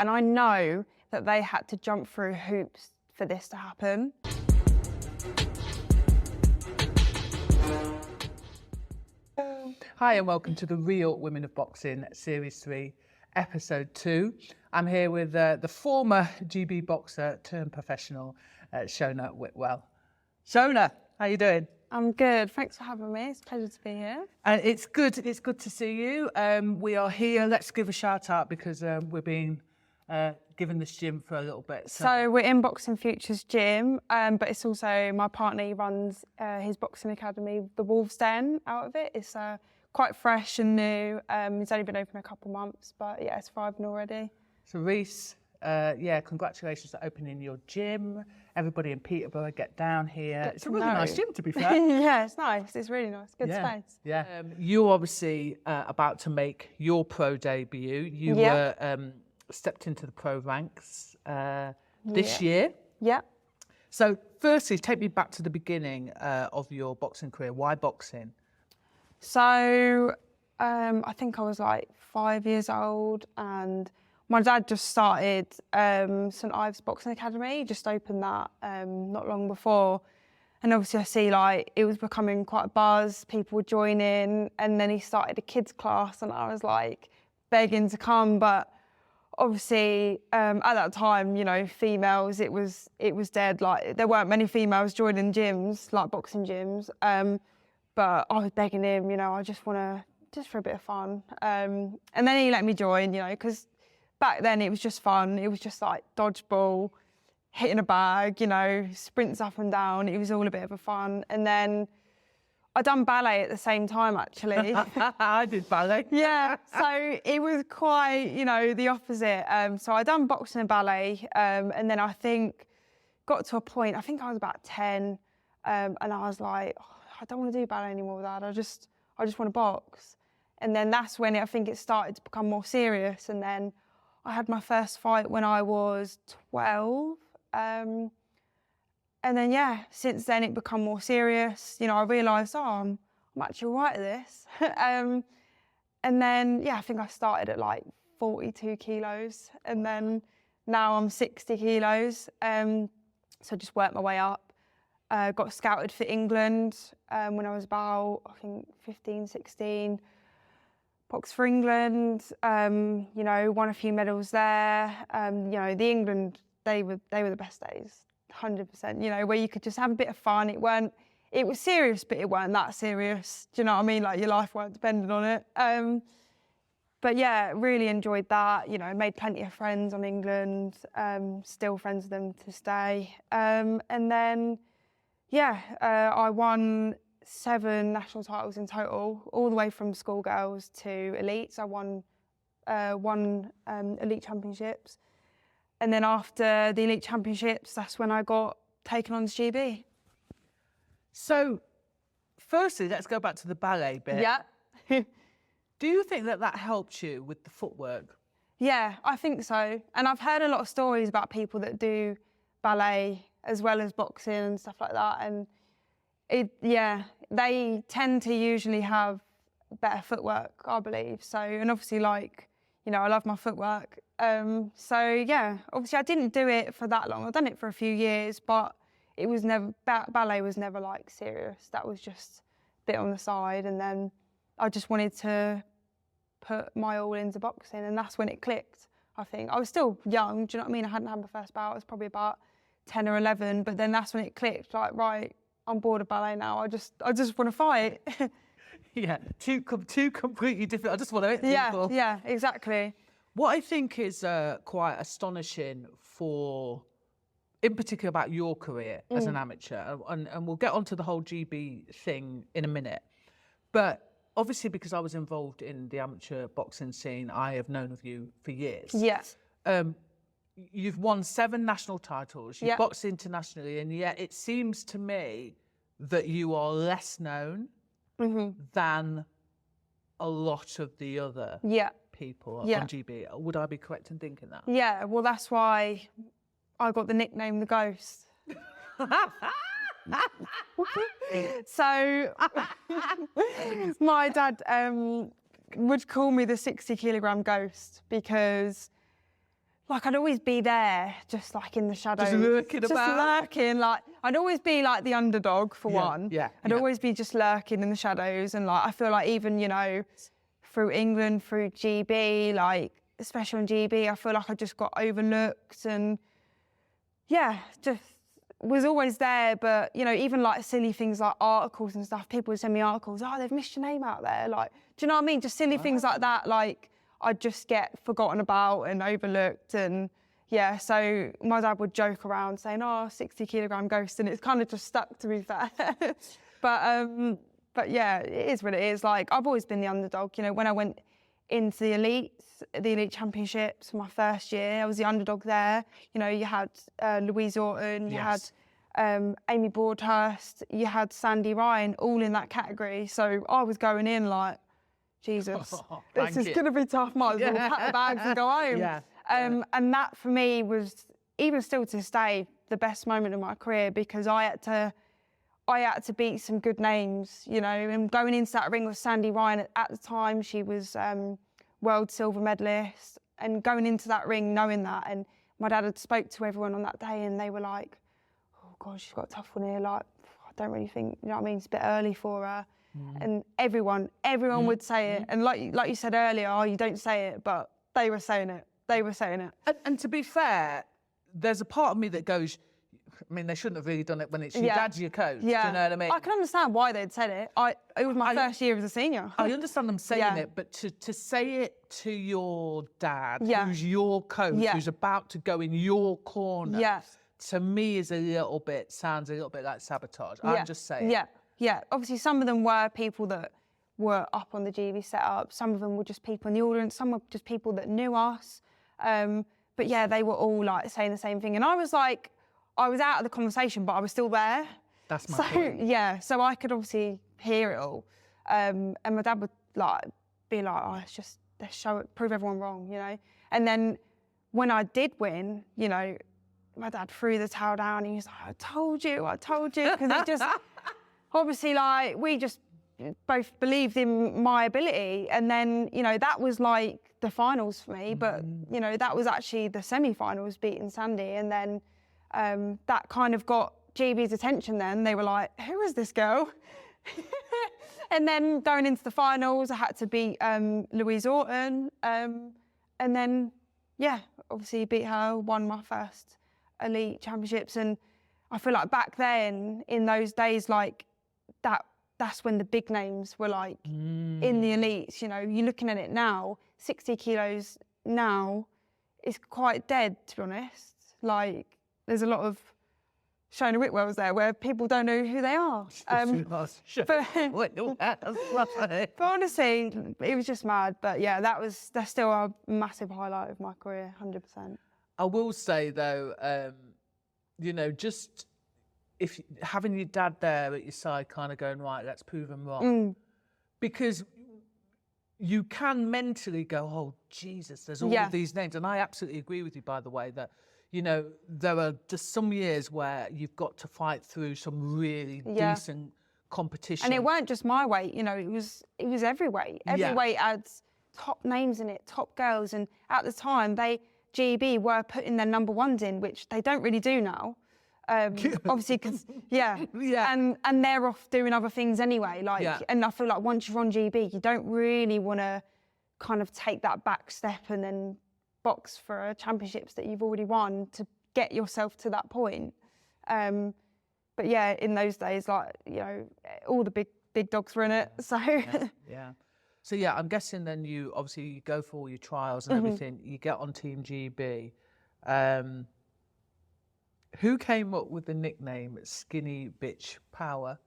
And I know that they had to jump through hoops for this to happen. Hi and welcome to the Real Women of Boxing Series 3, Episode 2. I'm here with the former GB boxer turned professional, Shona Whitwell. Shona, how you doing? I'm good. Thanks for having me. It's a pleasure to be here. It's good to see you. We are here. Let's give a shout out because we're being given this gym for a little bit. So we're in Boxing Futures gym, but it's also my partner. He runs his boxing academy, the Wolves Den, out of it. It's quite fresh and new. It's only been open a couple months, but yeah, it's thriving already. So Reese, congratulations for opening your gym. Everybody in Peterborough, get down here. It's a really nice gym, to be fair. Yeah, it's nice. It's really nice. Good space. Yeah. You're obviously about to make your pro debut. You were stepped into the pro ranks this year. Yeah. So firstly, take me back to the beginning of your boxing career. Why boxing? So I think I was like 5 years old and my dad just started St Ives Boxing Academy. He just opened that not long before. And obviously I see like it was becoming quite a buzz, people were joining, and then he started a kids class and I was like begging to come. But obviously at that time, you know, females, it was dead. Like there weren't many females joining gyms, like boxing gyms. But I was begging him, you know, I just for a bit of fun. And then he let me join, you know, because back then it was just fun. It was just like dodgeball, hitting a bag, you know, sprints up and down. It was all a bit of a fun. And then I done ballet at the same time, actually. I did ballet. Yeah, so it was quite, you know, the opposite. So I done boxing and ballet, and then I think got to a point, I think I was about 10, and I was like, oh, I don't want to do ballet anymore, Dad. I just want to box. And then that's when I think it started to become more serious. And then I had my first fight when I was 12. And then, yeah, since then it become more serious. You know, I realised, oh, I'm actually all right at this. And then, yeah, I think I started at like 42 kilos. And then now I'm 60 kilos. So just worked my way up. Got scouted for England when I was about, I think, 15, 16. Boxed for England, you know, won a few medals there. You know, the England, they were the best days, 100%. You know, where you could just have a bit of fun. It was serious, but it weren't that serious. Do you know what I mean? Like your life weren't dependent on it. But yeah, really enjoyed that. You know, made plenty of friends on England. Still friends with them to this day. And then, yeah, I won 7 national titles in total, all the way from schoolgirls to elites. I won elite championships. And then after the elite championships, that's when I got taken on to GB. So, firstly, let's go back to the ballet bit. Yeah. Do you think that helped you with the footwork? Yeah, I think so. And I've heard a lot of stories about people that do ballet as well as boxing and stuff like that. And they tend to usually have better footwork, I believe. So, and obviously, like, you know, I love my footwork. So yeah, obviously I didn't do it for that long. I've done it for a few years, but it was never, ballet was never like serious. That was just a bit on the side. And then I just wanted to put my all into boxing, and that's when it clicked, I think. I was still young, do you know what I mean? I hadn't had my first bout. I was probably about 10 or 11, but then that's when it clicked, like, right, I'm bored of ballet now. I just want to fight. Yeah, two completely different. I just want to hit people. Yeah, exactly. What I think is quite astonishing in particular about your career as an amateur, and we'll get onto the whole GB thing in a minute, but obviously because I was involved in the amateur boxing scene, I have known of you for years. Yeah. You've won 7 national titles, you've boxed internationally, and yet it seems to me that you are less known than a lot of the other people on GB. Would I be correct in thinking that? Yeah, well, that's why I got the nickname The Ghost. So my dad would call me the 60 kilogram ghost because, like I'd always be there, just like in the shadows. Just lurking just about. lurking, like I'd always be like the underdog for one. Yeah. I'd always be just lurking in the shadows, and like I feel like even, you know, through England, through GB, like especially on GB, I feel like I just got overlooked, and yeah, just was always there. But you know, even like silly things like articles and stuff, people would send me articles, oh, they've missed your name out there, like, do you know what I mean? Just silly things like that, like I'd just get forgotten about and overlooked. And yeah, so my dad would joke around saying, oh, 60 kilogram ghost, and it's kind of just stuck, to be fair. But yeah, it is what it is. Like I've always been the underdog. You know, when I went into the elite championships for my first year, I was the underdog there. You know, you had Louise Orton, you had Amy Broadhurst, you had Sandy Ryan, all in that category. So I was going in like, Jesus, this is going to be tough. Might as well pack the bags and go home. And that for me was, even still to this day, the best moment of my career, because I had to beat some good names, you know, and going into that ring with Sandy Ryan at the time, she was world silver medalist, and going into that ring knowing that, and my dad had spoke to everyone on that day, and they were like, oh God, she's got a tough one here, like, I don't really think, you know what I mean, it's a bit early for her. And everyone would say it, and like you said earlier, oh, you don't say it, but they were saying it. And to be fair, there's a part of me that goes, I mean, they shouldn't have really done it when it's your dad's your coach. Yeah. Do you know what I mean? I can understand why they'd said it. It was my first year as a senior. I understand them saying it, but to say it to your dad, who's your coach, who's about to go in your corner, to me sounds a little bit like sabotage. I'm just saying. Yeah. Obviously, some of them were people that were up on the GB setup. Some of them were just people in the audience. Some were just people that knew us. But yeah, they were all like saying the same thing. And I was like, I was out of the conversation, but I was still there. That's my point. Yeah, so I could obviously hear it all. And my dad would like be like, oh, let's show it, prove everyone wrong, you know? And then when I did win, you know, my dad threw the towel down and he was like, I told you. Because it just, obviously, like, we just both believed in my ability. And then, you know, that was like the finals for me. But, you know, that was actually the semi-finals, beating Sandy. And then that kind of got GB's attention then. They were like, who is this girl? And then going into the finals, I had to beat Louise Orton. And then, yeah, obviously beat her, won my first elite championships. And I feel like back then, in those days, like that's when the big names were like in the elites. You know, you're looking at it now, 60 kilos now is quite dead, to be honest. Like, there's a lot of Shona Whitwells there where people don't know who they are. But honestly, it was just mad. But yeah, that's still a massive highlight of my career, 100%. I will say though, you know, just if having your dad there at your side, kind of going, right, let's prove him wrong, because you can mentally go, oh Jesus, there's all of these names, and I absolutely agree with you, by the way, that, you know, there are just some years where you've got to fight through some really decent competition. And it weren't just my weight, you know, it was every weight. Every weight had top names in it, top girls. And at the time, GB were putting their number ones in, which they don't really do now. Obviously, because, and they're off doing other things anyway. Like, and I feel like once you're on GB, you don't really want to kind of take that back step and then box for championships that you've already won to get yourself to that point. But yeah, in those days, like, you know, all the big dogs were in it. So So yeah, I'm guessing then you obviously go for all your trials and everything. You get on Team GB. Who came up with the nickname Skinny Bitch Power?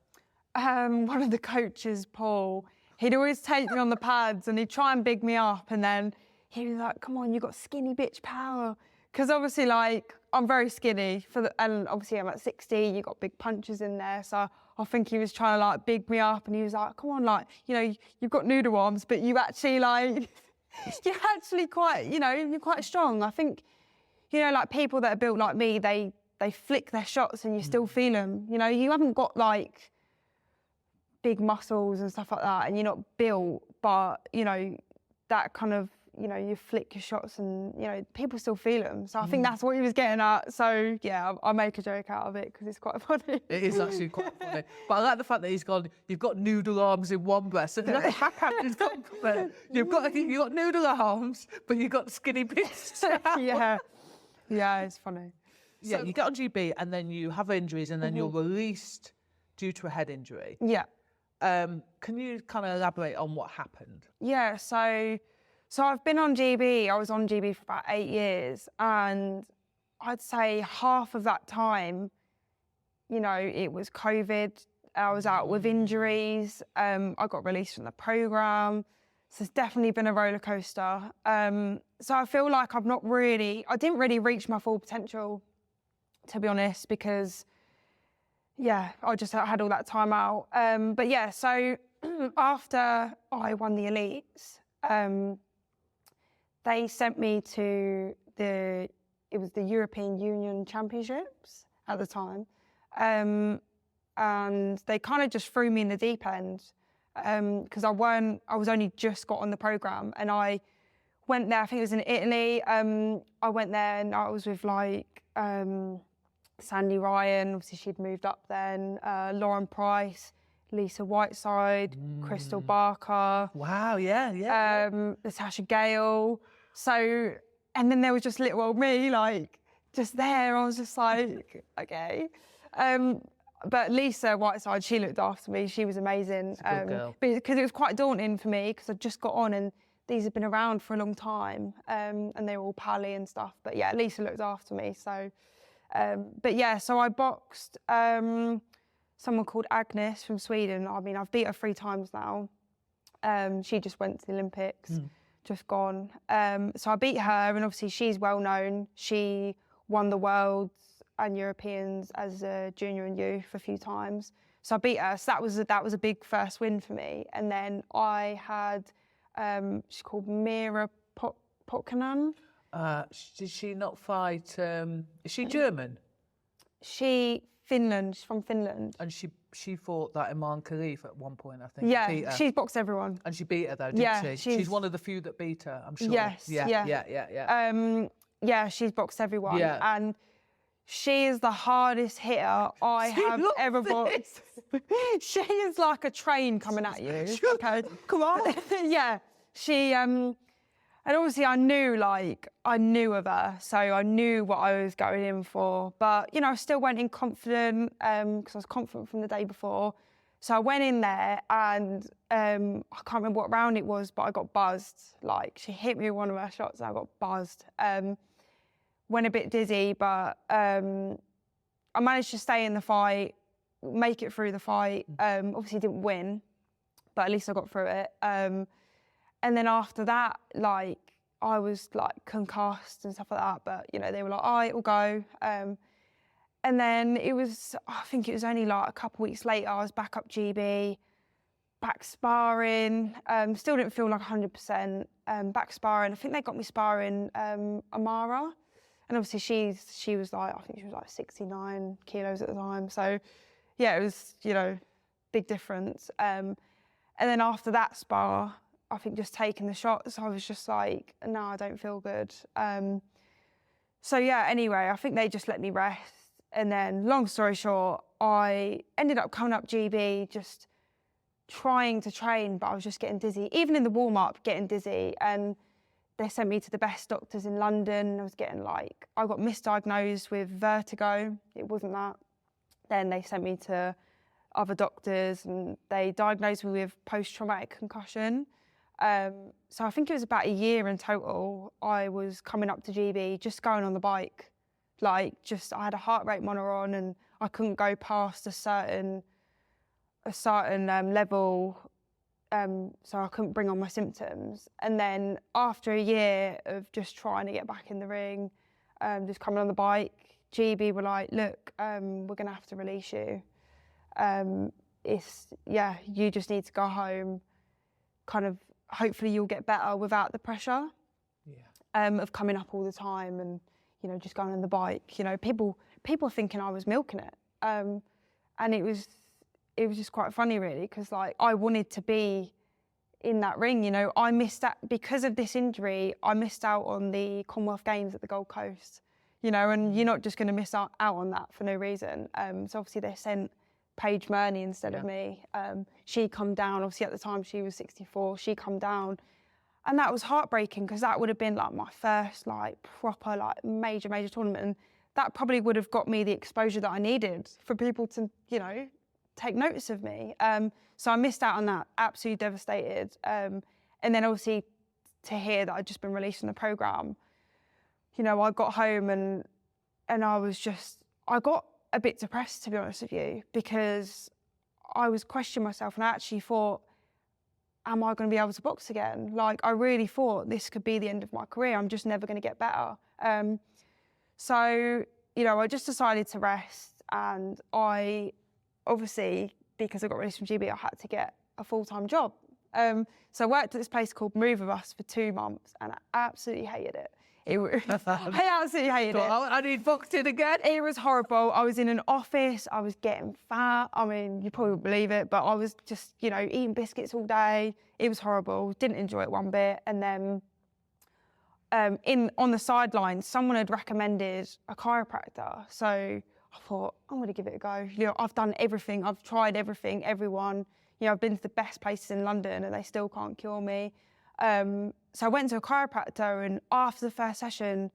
One of the coaches, Paul. He'd always take me on the pads and he'd try and big me up, and then he was like, come on, you got skinny bitch power. Because obviously, like, I'm very skinny, and obviously I'm at 60, you got big punches in there. So I think he was trying to, like, big me up, and he was like, come on, like, you know, you've got noodle arms, but you actually, like, you're actually quite, you know, you're quite strong. I think, you know, like, people that are built like me, they flick their shots and you still feel them. You know, you haven't got, like, big muscles and stuff like that, and you're not built, but, you know, that kind of you flick your shots and, people still feel them. So I think that's what he was getting at. So yeah, I make a joke out of it because it's quite funny. It is actually quite funny. But I like the fact that you've got noodle arms in one breast. And that's a backhanded compliment. You've got noodle arms, but you've got skinny bits. Yeah, it's funny. Yeah, so, you get on GB and then you have injuries and then you're released due to a head injury. Yeah. Can you kind of elaborate on what happened? Yeah, so I've been on GB. I was on GB for about 8 years, and I'd say half of that time, it was COVID. I was out with injuries. I got released from the programme. So it's definitely been a roller coaster. So I feel like I didn't really reach my full potential, to be honest, because I just had all that time out. But yeah, so after I won the elites, they sent me to the European Union Championships at the time. And they kind of just threw me in the deep end because I was only just got on the programme, and I went there, I think it was in Italy. I went there and I was with Sandy Ryan, obviously she'd moved up then, Lauren Price, Lisa Whiteside, Crystal Barker. Wow, yeah. Natasha Gale. So, and then there was just little old me, just there. I was just like, okay. But Lisa Whiteside, she looked after me. She was amazing. Good girl. Because it was quite daunting for me because I'd just got on and these had been around for a long time, and they were all pally and stuff. But yeah, Lisa looked after me. So, so I boxed someone called Agnes from Sweden. I mean, I've beat her 3 times now. She just went to the Olympics, just gone. So I beat her, and obviously she's well known. She won the Worlds and Europeans as a junior and youth a few times. So I beat her. So that was a big first win for me. And then I had, she's called Mira Potkanen. Did she not fight? Is she German? She's from Finland. And she fought that Iman Khalif at one point, I think. Yeah, she's boxed everyone. And she beat her though, didn't she? She's one of the few that beat her, I'm sure. Yes, yeah, she's boxed everyone. Yeah. And she is the hardest hitter I have ever boxed. She is like a train coming at you. Okay, come on. Yeah, she and obviously I knew of her, so I knew what I was going in for. But I still went in confident because I was confident from the day before. So I went in there and I can't remember what round it was, but I got buzzed. She hit me with one of her shots and I got buzzed. Went a bit dizzy, but I managed to stay in the fight, make it through the fight. Obviously didn't win, but at least I got through it. And then after that, I was concussed and stuff like that, but they were like, all right, it'll go. And then I think it was only a couple of weeks later, I was back up GB, back sparring, still didn't feel 100%, back sparring. I think they got me sparring Amara. And obviously she was I think she was 69 kilos at the time. So yeah, it was, big difference. And then after that spar, I think just taking the shots, I was just like, no, I don't feel good. So yeah, anyway, I think they just let me rest. And then long story short, I ended up coming up GB, just trying to train, but I was just getting dizzy. Even in the warm-up, getting dizzy. And they sent me to the best doctors in London. I was getting I got misdiagnosed with vertigo. It wasn't that. Then they sent me to other doctors and they diagnosed me with post-traumatic concussion. So I think it was about a year in total. I was coming up to GB, just going on the bike. I had a heart rate monitor on and I couldn't go past a certain level. So I couldn't bring on my symptoms. And then after a year of just trying to get back in the ring, just coming on the bike, GB were like, look, we're going to have to release you. You just need to go home, kind of, hopefully you'll get better without the pressure of coming up all the time and, just going on the bike. People thinking I was milking it. And it was just quite funny really, because I wanted to be in that ring. You know, I missed out because of this injury. I missed out on the Commonwealth Games at the Gold Coast. You know, and you're not just going to miss out on that for no reason. So obviously they sent Paige Murney instead of me. She come down. Obviously at the time she was 64. She come down, and that was heartbreaking because that would have been like my first like proper like major tournament, and that probably would have got me the exposure that I needed for people to, you know, take notice of me. So I missed out on that, absolutely devastated. And then obviously to hear that I'd just been released from the programme, you know, I got home and I got a bit depressed, to be honest with you, because I was questioning myself and I actually thought, am I going to be able to box again? Like, I really thought this could be the end of my career. I'm just never going to get better. So, you know, I just decided to rest, and I obviously, because I got released from GB, I had to get a full-time job. So I worked at this place called Move With Us for 2 months, and I absolutely hated it. I absolutely hated it. I need boxing again. It was horrible. I was in an office. I was getting fat. I mean, you probably wouldn't believe it, but I was just, you know, eating biscuits all day. It was horrible. Didn't enjoy it one bit. And then on the sidelines, someone had recommended a chiropractor. So I thought, I'm going to give it a go. You know, I've done everything. I've tried everything, everyone. You know, I've been to the best places in London and they still can't cure me. So I went to a chiropractor, and after the first session,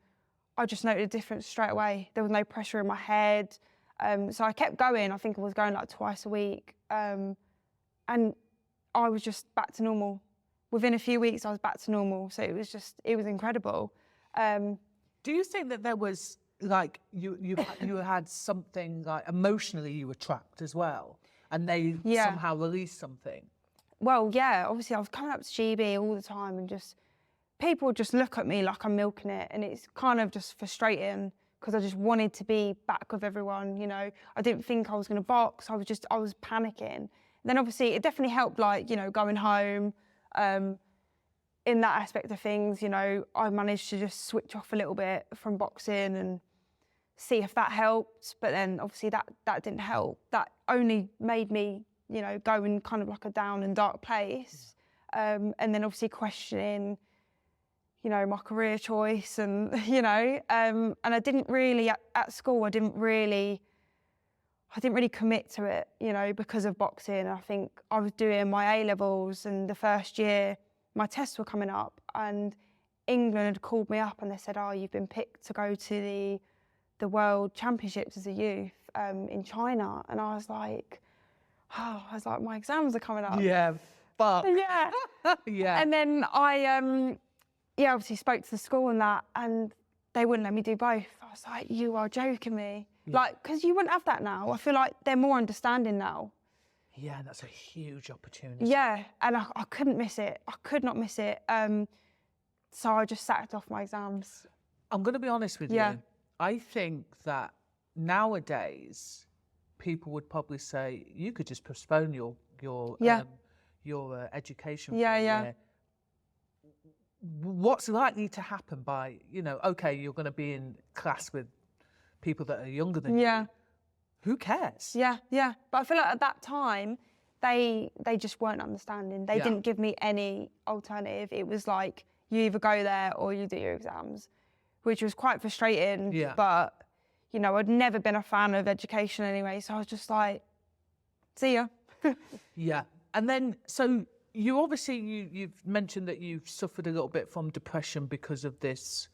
I just noted a difference straight away. There was no pressure in my head. So I kept going. I think I was going like twice a week. And I was just back to normal. Within a few weeks, I was back to normal. So it was incredible. Do you think that there was, like, you had something, like, emotionally you were trapped as well, and they somehow released something? Well, yeah, obviously I was coming up to GB all the time, and just people just look at me like I'm milking it, and it's kind of just frustrating because I just wanted to be back with everyone, you know. I didn't think I was going to box. I was panicking. And then obviously it definitely helped, like, you know, going home. In that aspect of things, you know, I managed to just switch off a little bit from boxing and see if that helped. But then obviously that didn't help. That only made me, you know, go in kind of like a down and dark place. And then obviously questioning, you know, my career choice, and, you know, and I didn't really, at school, I didn't really commit to it, you know, because of boxing. I think I was doing my A-levels, and the first year my tests were coming up, and England had called me up and they said, oh, you've been picked to go to the World Championships as a youth in China. And I was like, my exams are coming up. Yeah, fuck. Yeah. Yeah. And then I, obviously spoke to the school and that, and they wouldn't let me do both. I was like, you are joking me. Yeah. Like, because you wouldn't have that now. I feel like they're more understanding now. Yeah, that's a huge opportunity. Yeah, and I couldn't miss it. I could not miss it. So I just sacked off my exams. I'm going to be honest with you. I think that nowadays people would probably say you could just postpone your education. Yeah. What's likely to happen by, you know, okay, you're going to be in class with people that are younger than you. Who cares? Yeah. But I feel like at that time, they just weren't understanding. They didn't give me any alternative. It was like, you either go there or you do your exams, which was quite frustrating. Yeah. But, you know, I'd never been a fan of education anyway, so I was just like, see ya. Yeah. And then, so you obviously, you've mentioned that you've suffered a little bit from depression because of this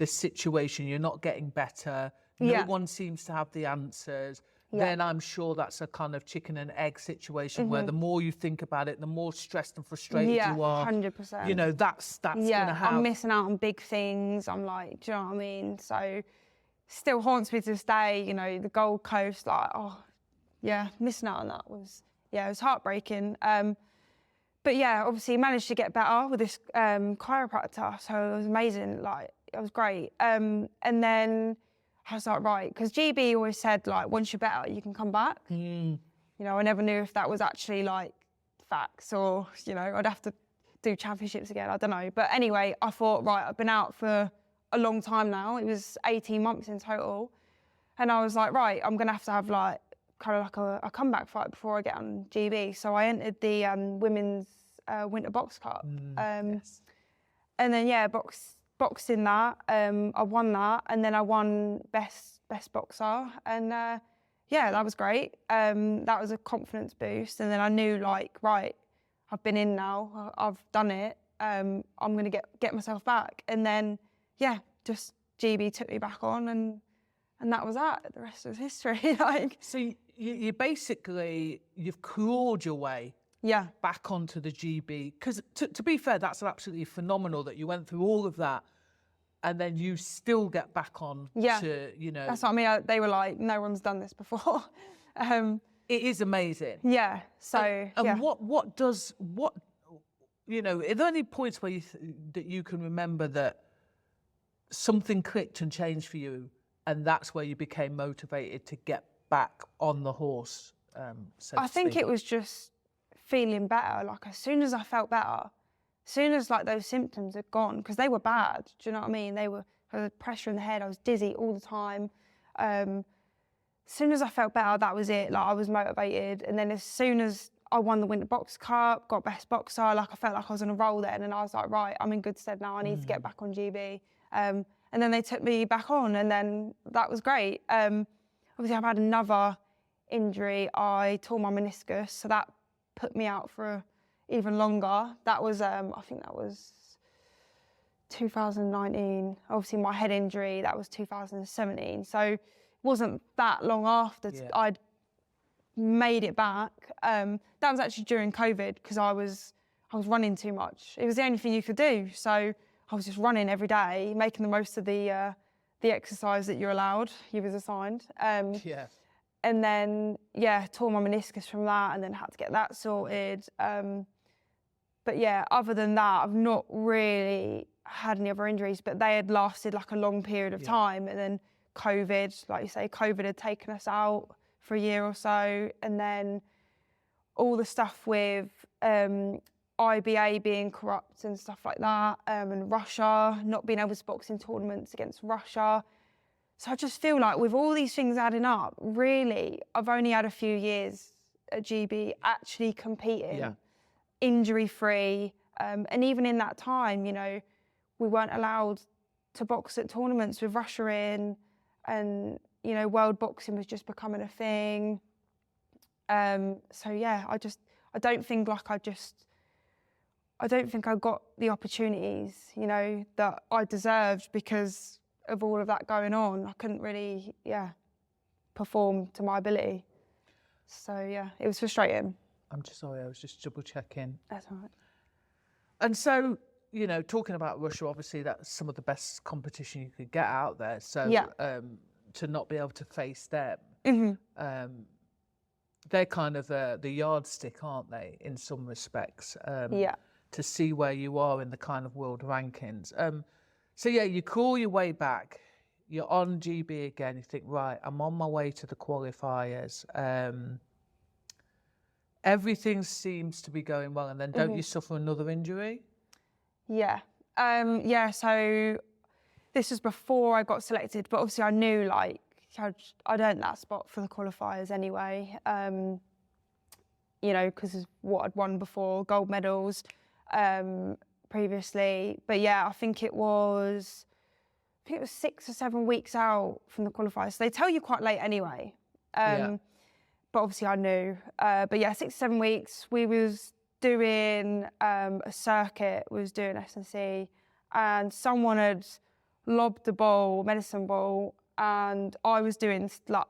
situation. You're not getting better. No one seems to have the answers. Then I'm sure that's a kind of chicken and egg situation where the more you think about it, the more stressed and frustrated you are. 100%. You know, that's going to have... I'm missing out on big things. I'm like, do you know what I mean? So still haunts me to this day, you know, the Gold Coast, like, missing out on that was, it was heartbreaking. But yeah, obviously managed to get better with this chiropractor. So it was amazing, like, it was great. And then I was like, right, because GB always said, like, once you're better, you can come back. You know, I never knew if that was actually, like, facts or, you know, I'd have to do championships again, I don't know. But anyway, I thought, right, I've been out for a long time now. It was 18 months in total. And I was like, right, I'm going to have, like, kind of like a comeback fight before I get on GB. So I entered the women's Winter Box Cup. Yes. And then yeah, boxing that. I won that, and then I won best boxer, and yeah, that was great. That was a confidence boost, and then I knew like, right, I've been in now, I've done it. I'm gonna get myself back, and then yeah, just GB took me back on, and that was that. The rest was history. Like, So you basically, you've clawed your way yeah, back onto the GB, because to be fair, that's absolutely phenomenal that you went through all of that and then you still get back on yeah. to, you know. That's what I mean. They were like, no one's done this before. It is amazing. Yeah. So And yeah. what you know, are there any points where that you can remember that something clicked and changed for you, and that's where you became motivated to get back on the horse? I think it was just feeling better. Like as soon as I felt better, as soon as like those symptoms had gone, because they were bad. Do you know what I mean? They were pressure in the head. I was dizzy all the time. As soon as I felt better, that was it. Like I was motivated. And then as soon as I won the Winter Box Cup, got best boxer, like I felt like I was on a roll then, and I was like, right, I'm in good stead now. I need to get back on GB. And then they took me back on, and then that was great. Obviously, I've had another injury. I tore my meniscus, so that put me out for even longer. That was, I think that was 2019. Obviously, my head injury, that was 2017. So it wasn't that long after I'd made it back. That was actually during COVID, because I was running too much. It was the only thing you could do. So I was just running every day, making the most of the exercise that you're allowed, you was assigned. Yeah. And then, yeah, tore my meniscus from that, and then had to get that sorted. But yeah, other than that, I've not really had any other injuries, but they had lasted like a long period of time. And then COVID, like you say, COVID had taken us out for a year or so. And then all the stuff with IBA being corrupt and stuff like that, and Russia, not being able to box in tournaments against Russia. So I just feel like with all these things adding up, really, I've only had a few years at GB actually competing, injury-free. And even in that time, you know, we weren't allowed to box at tournaments with Russia in, and, you know, world boxing was just becoming a thing. So yeah, I don't think I got the opportunities, you know, that I deserved because of all of that going on. I couldn't really, perform to my ability. So yeah, it was frustrating. I'm just sorry, I was just double checking. That's all right. And so, you know, talking about Russia, obviously that's some of the best competition you could get out there. So to not be able to face them, they're kind of the yardstick, aren't they, in some respects, to see where you are in the kind of world rankings. So yeah, you crawl your way back, you're on GB again, you think, right, I'm on my way to the qualifiers. Everything seems to be going well, and then don't you suffer another injury? Yeah. So this was before I got selected, but obviously I knew like I'd earned that spot for the qualifiers anyway, you know, because of what I'd won before, gold medals previously. But yeah, I think it was 6 or 7 weeks out from the qualifiers. So they tell you quite late anyway. But obviously I knew. But yeah, 6 or 7 weeks. We was doing a circuit, was doing S&C, and someone had lobbed the ball, medicine ball, and I was doing like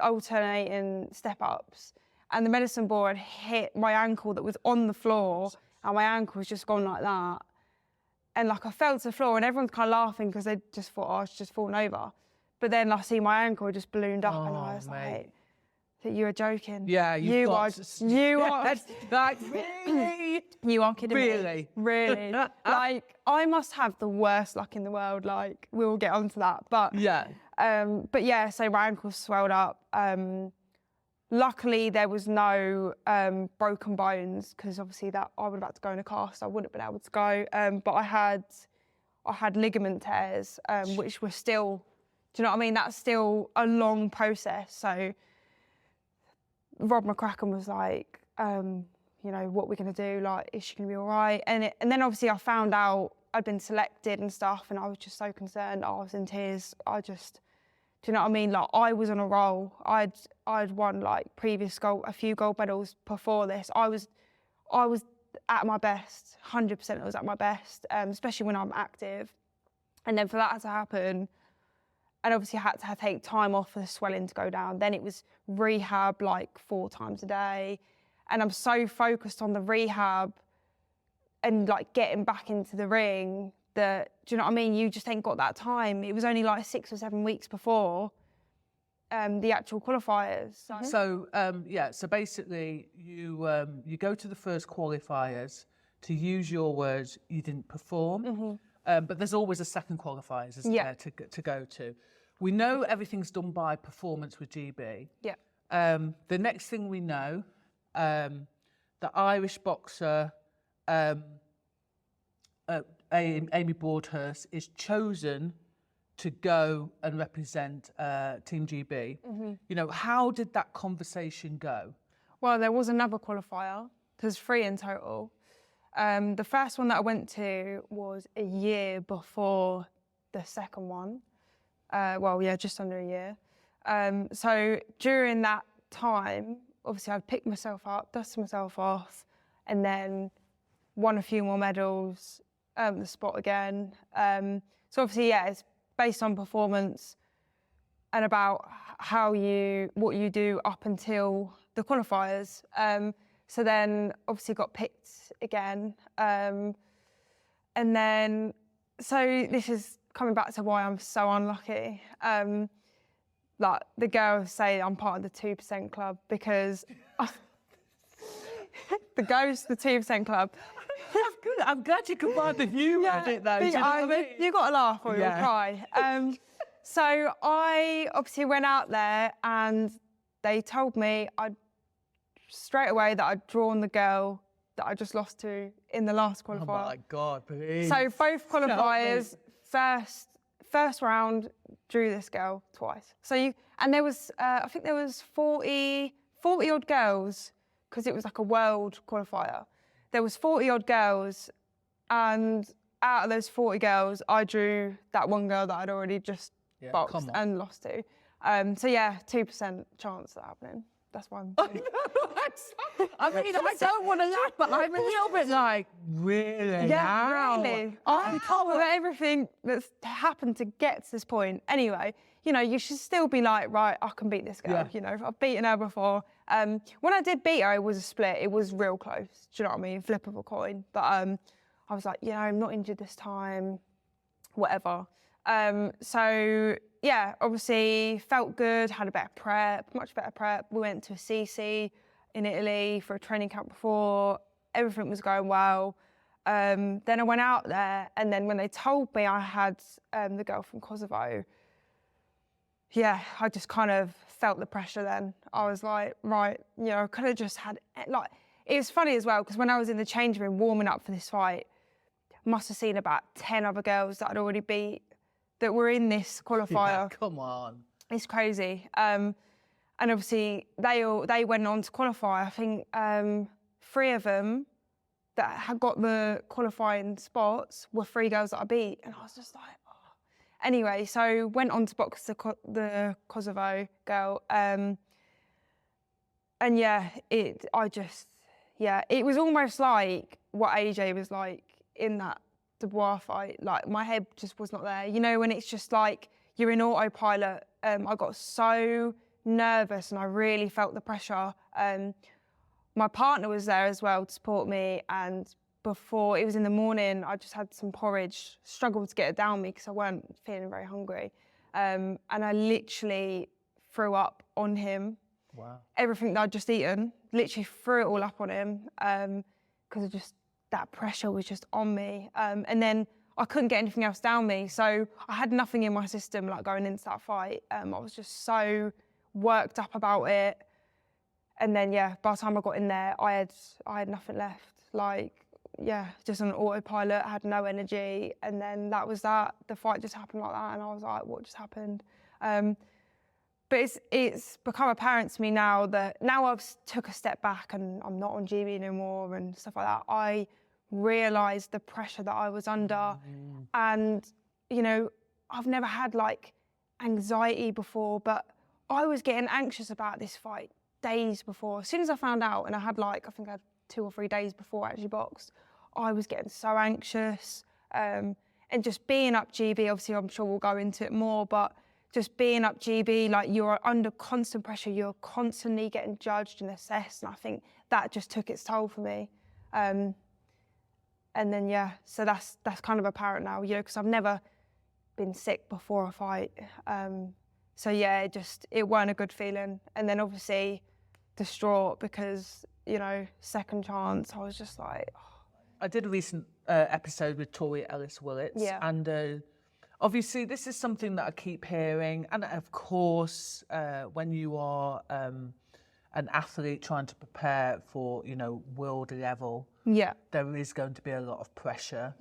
alternating step-ups, and the medicine ball had hit my ankle that was on the floor, and my ankle was just gone like that. And like I fell to the floor, and everyone's kind of laughing because they just thought I was just falling over. But then I see my ankle just ballooned up, and I was like, "You are joking? Yeah, you are. Like, really? You are kidding me? Really? Really? Like, I must have the worst luck in the world. Like, we will get onto that. But yeah, so my ankle swelled up. Luckily, there was no broken bones, because obviously that I would have had to go in a cast. I wouldn't have been able to go. But I had ligament tears, which were still, do you know what I mean? That's still a long process. So Rob McCracken was like, you know, what we're going to do? Like, is she going to be all right? And then obviously I found out I'd been selected and stuff, and I was just so concerned. I was in tears. Do you know what I mean? Like, I was on a roll. I'd won like a few gold medals before this. I was at my best, 100% I was at my best, especially when I'm active. And then for that to happen, and obviously I had to take time off for the swelling to go down. Then it was rehab like 4 times a day. And I'm so focused on the rehab and like getting back into the ring that, do you know what I mean? You just ain't got that time. It was only like 6 or 7 weeks before the actual qualifiers. So basically you go to the first qualifiers. To use your words, you didn't perform, but there's always a second qualifiers, isn't there, to go to. We know everything's done by performance with GB. Yeah. The next thing we know, the Irish boxer Amy Broadhurst is chosen to go and represent Team GB. You know, how did that conversation go? Well, there was another qualifier. There's 3 in total. The first one that I went to was a year before the second one. Just under a year. So during that time, obviously I'd pick myself up, dust myself off, and then won a few more medals, the spot again. So obviously, it's based on performance and about what you do up until the qualifiers. So then obviously got picked again. And then, so this is coming back to why I'm so unlucky. Like the girls say I'm part of the 2% club because the girls, the 2% club. That's good. I'm glad you combined the humour with it though. You got to laugh or you'll cry. So I obviously went out there and they told me straight away that I'd drawn the girl that I just lost to in the last qualifier. Oh my God, please. So both qualifiers, first round, drew this girl twice. And there was, I think there was 40 odd girls, because it was like a world qualifier. There was 40 odd girls, and out of those 40 girls, I drew that one girl that I'd already just boxed and lost to. 2% chance of that happening. That's why I'm doing it. I mean, I don't want to laugh, but I'm a little bit like, really? Yeah, really. I'm told that everything that's happened to get to this point. Anyway, you know, you should still be like, right, I can beat this girl. Yeah. You know, I've beaten her before. When I did beat her, it was a split. It was real close. Do you know what I mean? Flip of a coin. But I was like, I'm not injured this time. Whatever. Obviously felt good, had a better prep, much better prep. We went to a CC in Italy for a training camp before. Everything was going well. Then I went out there, and then when they told me I had the girl from Kosovo, I just kind of felt the pressure then. I was like, right, I could have just had, like, it was funny as well, because when I was in the change room warming up for this fight, I must have seen about 10 other girls that I'd already beat that were in this qualifier. Yeah, come on. It's crazy. And obviously they went on to qualify. I think 3 of them that had got the qualifying spots were 3 girls that I beat. And I was just like, oh. Anyway, so went on to box the Kosovo girl. It was almost like what AJ was like in that Dubois fight. Like, my head just was not there. You know, when it's just like you're in autopilot. I got so nervous and I really felt the pressure. My partner was there as well to support me, and before, it was in the morning, I just had some porridge, struggled to get it down me because I weren't feeling very hungry. And I literally threw up on him. Wow. Everything that I'd just eaten, literally threw it all up on him because of just that pressure was just on me. And then I couldn't get anything else down me. So I had nothing in my system like going into that fight. I was just so worked up about it. And then, by the time I got in there, I had nothing left. Like, just on autopilot, had no energy. And then that was that. The fight just happened like that. And I was like, what just happened? But it's become apparent to me now that now I've took a step back and I'm not on GB anymore and stuff like that. I realised the pressure that I was under, and you know, I've never had like anxiety before, but I was getting anxious about this fight days before. As soon as I found out, and I think I had 2 or 3 days before I actually boxed, I was getting so anxious. And just being up GB, obviously I'm sure we'll go into it more, but just being up GB, like you're under constant pressure, you're constantly getting judged and assessed, and I think that just took its toll for me. And then yeah, so that's kind of apparent now, you know, because I've never been sick before a fight. So yeah, it weren't a good feeling. And then obviously distraught because, you know, second chance, I was just like, oh. I did a recent episode with Tori Ellis-Willits, and obviously this is something that I keep hearing. And of course, when you are an athlete trying to prepare for, you know, world level, there is going to be a lot of pressure.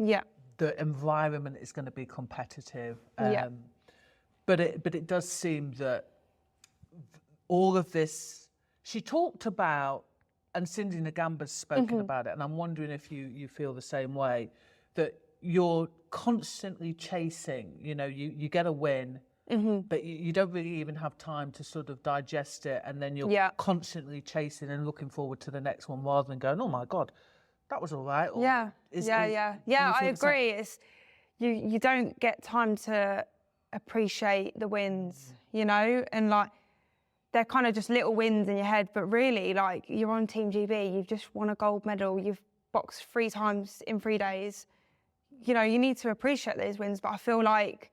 The environment is going to be competitive. But it does seem that all of this, she talked about, and Cindy Nagamba's spoken about it, and I'm wondering if you feel the same way, that you're constantly chasing, you know, you get a win, but you don't really even have time to sort of digest it, and then you're constantly chasing and looking forward to the next one rather than going, oh my God, that was all right. Or I agree. It's you don't get time to appreciate the wins, you know, and like they're kind of just little wins in your head, but really, like, you're on Team GB, you've just won a gold medal, you've boxed 3 times in 3 days. You know, you need to appreciate those wins, but I feel like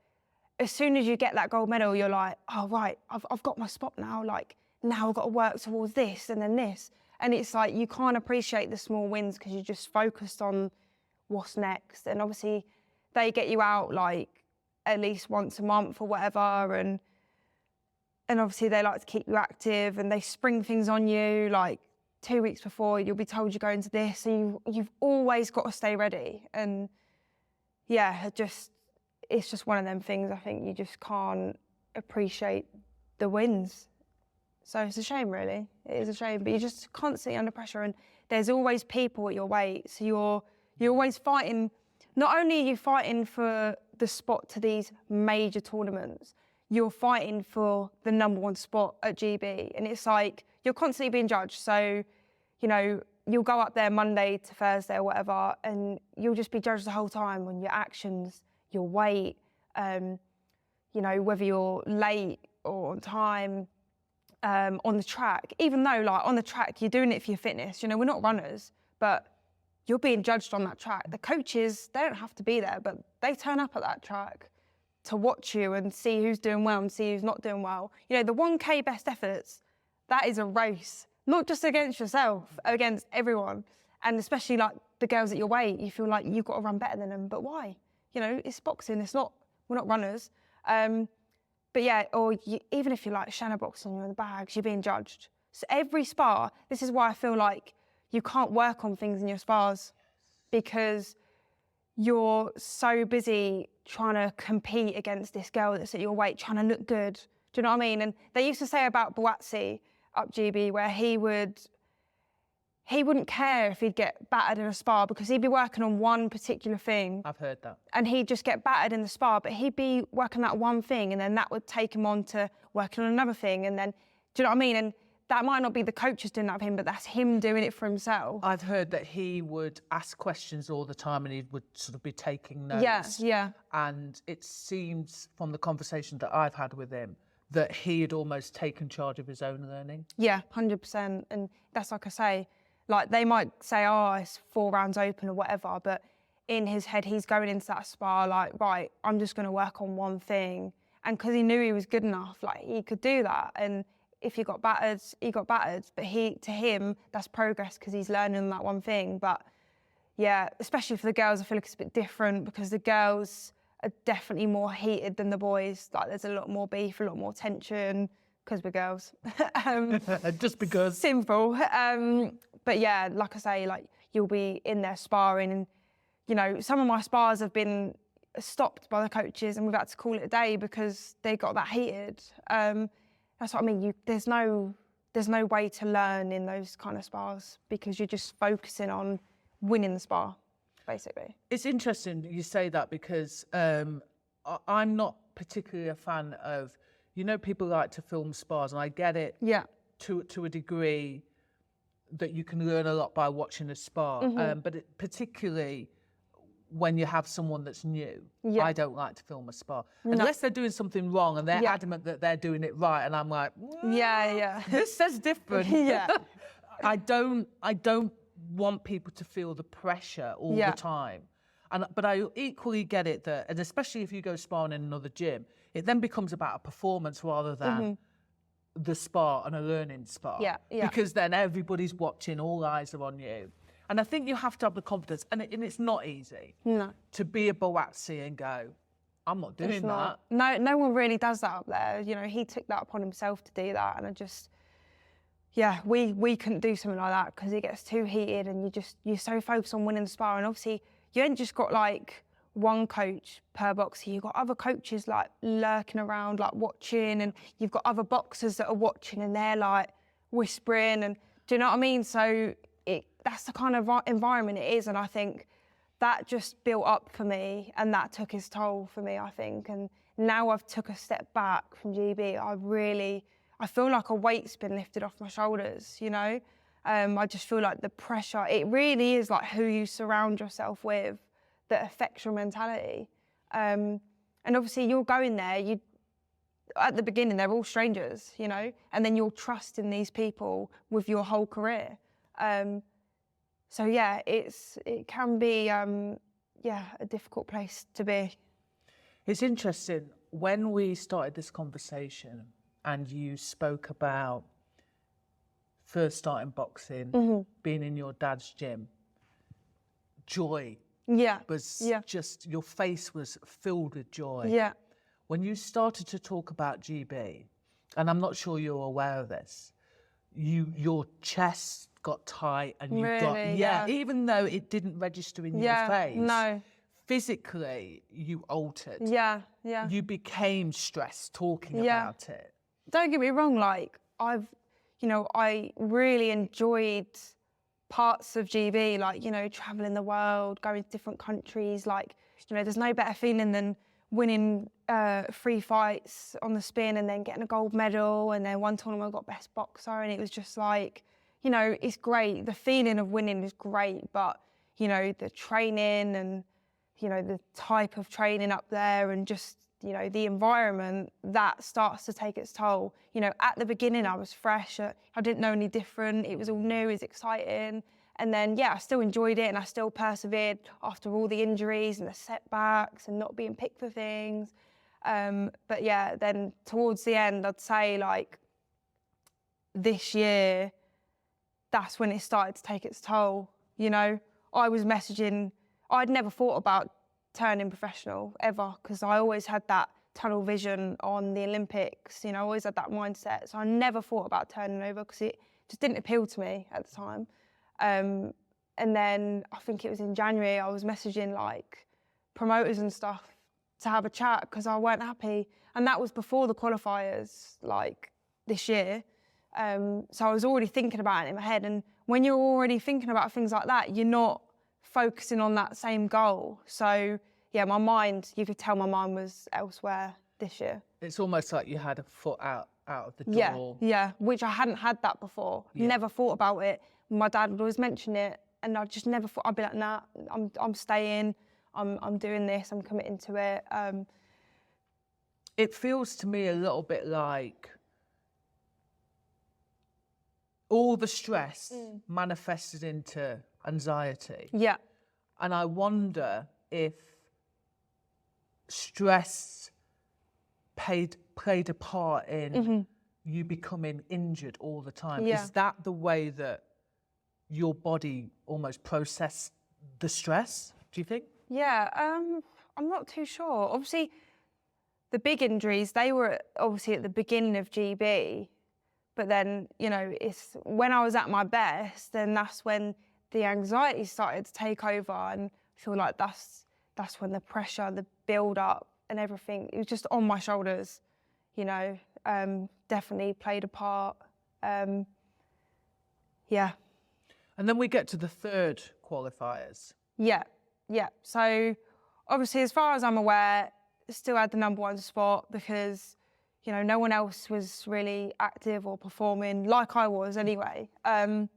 as soon as you get that gold medal, you're like, oh, right, I've got my spot now. Like, now I've got to work towards this and then this. And it's like, you can't appreciate the small wins because you're just focused on what's next. And obviously, they get you out, like, at least once a month or whatever, and obviously they like to keep you active and they spring things on you, like 2 weeks before you'll be told you're going to this, and you've always got to stay ready. And yeah, it's just one of them things. I think you just can't appreciate the wins. So it's a shame, really. It is a shame, but you're just constantly under pressure, and there's always people at your weight. So you're always fighting. Not only are you fighting for the spot to these major tournaments, you're fighting for the #1 spot at GB. And it's like, you're constantly being judged. So, you know, you'll go up there Monday to Thursday or whatever, and you'll just be judged the whole time on your actions, your weight, you know, whether you're late or on time, on the track. Even though, like, on the track, you're doing it for your fitness. You know, we're not runners, but you're being judged on that track. The coaches, they don't have to be there, but they turn up at that track to watch you and see who's doing well and see who's not doing well. You know, the 1K best efforts, that is a race, not just against yourself, against everyone. And especially like the girls at your weight, you feel like you've got to run better than them, but why? You know, it's boxing, we're not runners. But yeah, or even if you're like shadow boxing, you're in the bags, you're being judged. So every spar, this is why I feel like you can't work on things in your spars, because you're so busy trying to compete against this girl that's at your weight, trying to look good. Do you know what I mean? And they used to say about Buatsi up GB, where he wouldn't care if he'd get battered in a spar, because he'd be working on one particular thing. I've heard that. And he'd just get battered in the spar, but he'd be working that one thing, and then that would take him on to working on another thing. And then, do you know what I mean? And that might not be the coaches doing that of him, but that's him doing it for himself. I've heard that he would ask questions all the time, and he would sort of be taking notes. Yeah, yeah. And it seems from the conversation that I've had with him that he had almost taken charge of his own learning. Yeah, 100%. And that's like I say, like they might say, oh, it's 4 rounds open or whatever, but in his head, he's going into that spar like, right, I'm just going to work on one thing. And because he knew he was good enough, like he could do that. And if he got battered, he got battered. But to him, that's progress because he's learning that one thing. But yeah, especially for the girls, I feel like it's a bit different because the girls are definitely more heated than the boys. Like there's a lot more beef, a lot more tension because we're girls. Just because. Simple. But yeah, like I say, like you'll be in there sparring, and you know, some of my spars have been stopped by the coaches and we've had to call it a day because they got that heated. that's what I mean. There's no way to learn in those kind of spars because you're just focusing on winning the spar, basically. It's interesting you say that because I'm not particularly a fan of, people like to film spars, and I get it. Yeah. To a degree that you can learn a lot by watching a spar, but particularly when you have someone that's new. Yeah. I don't like to film a spar unless they're doing something wrong and they're adamant that they're doing it right, and I'm like, yeah. This says different. Yeah. I don't want people to feel the pressure all the time. But I equally get it that, and especially if you go sparring in another gym, it then becomes about a performance rather than the spar and a learning spar. Yeah. Because then everybody's watching, all eyes are on you. And I think you have to have the confidence, and it's not easy to be a Boazzi and go, I'm not doing that. No one really does that up there. He took that upon himself to do that, and we couldn't do something like that because it gets too heated, and you're so focused on winning the spar, and obviously you ain't just got like one coach per boxer. You've got other coaches like lurking around, like watching, and you've got other boxers that are watching, and they're like whispering, and do you know what I mean? So that's the kind of environment it is, and I think that just built up for me, and that took its toll for me, I think. And now I've took a step back from GB, I feel like a weight's been lifted off my shoulders, I just feel like the pressure, it really is like who you surround yourself with that affects your mentality. And obviously you're going there, at the beginning, they're all strangers, and then you're trusting these people with your whole career. So yeah, it can be, a difficult place to be. It's interesting, when we started this conversation and you spoke about first starting boxing, being in your dad's gym, joy was just, your face was filled with joy. Yeah. When you started to talk about GB, and I'm not sure you're aware of this, your chest got tight and you got, even though it didn't register in your face, physically you altered. Yeah. You became stressed talking about it. Don't get me wrong, like I really enjoyed parts of GB, like, traveling the world, going to different countries, like, there's no better feeling than winning 3 fights on the spin and then getting a gold medal, and then one tournament I got best boxer, and it was just like, it's great. The feeling of winning is great, but, the training and, the type of training up there and just, the environment, that starts to take its toll. At the beginning I was fresh, I didn't know any different, it was all new, it was exciting. And then, I still enjoyed it and I still persevered after all the injuries and the setbacks and not being picked for things. But yeah, then towards the end, I'd say like this year, that's when it started to take its toll. I was messaging, I'd never thought about turning professional ever, because I always had that tunnel vision on the Olympics, I always had that mindset. So I never thought about turning over because it just didn't appeal to me at the time. And then I think it was in January, I was messaging like promoters and stuff to have a chat because I weren't happy. And that was before the qualifiers, like this year. So I was already thinking about it in my head. And when you're already thinking about things like that, you're not focusing on that same goal. So yeah, you could tell my mind was elsewhere this year. It's almost like you had a foot out of the door. Yeah, which I hadn't had that before. Never thought about it. My dad would always mention it, and I just never thought, I'd be like, nah, I'm staying, I'm doing this, I'm committing to it. It feels to me a little bit like all the stress manifested into anxiety. Yeah. And I wonder if stress played a part in you becoming injured all the time. Yeah. Is that the way that your body almost processed the stress, do you think? Yeah, I'm not too sure. Obviously, the big injuries, they were obviously at the beginning of GB, but then, it's when I was at my best, then that's when the anxiety started to take over, and I feel like that's when the pressure, the build-up and everything, it was just on my shoulders, definitely played a part. Yeah. And then we get to the third qualifiers. Yeah. So obviously, as far as I'm aware, still had the #1 spot because, you know, no one else was really active or performing like I was anyway. And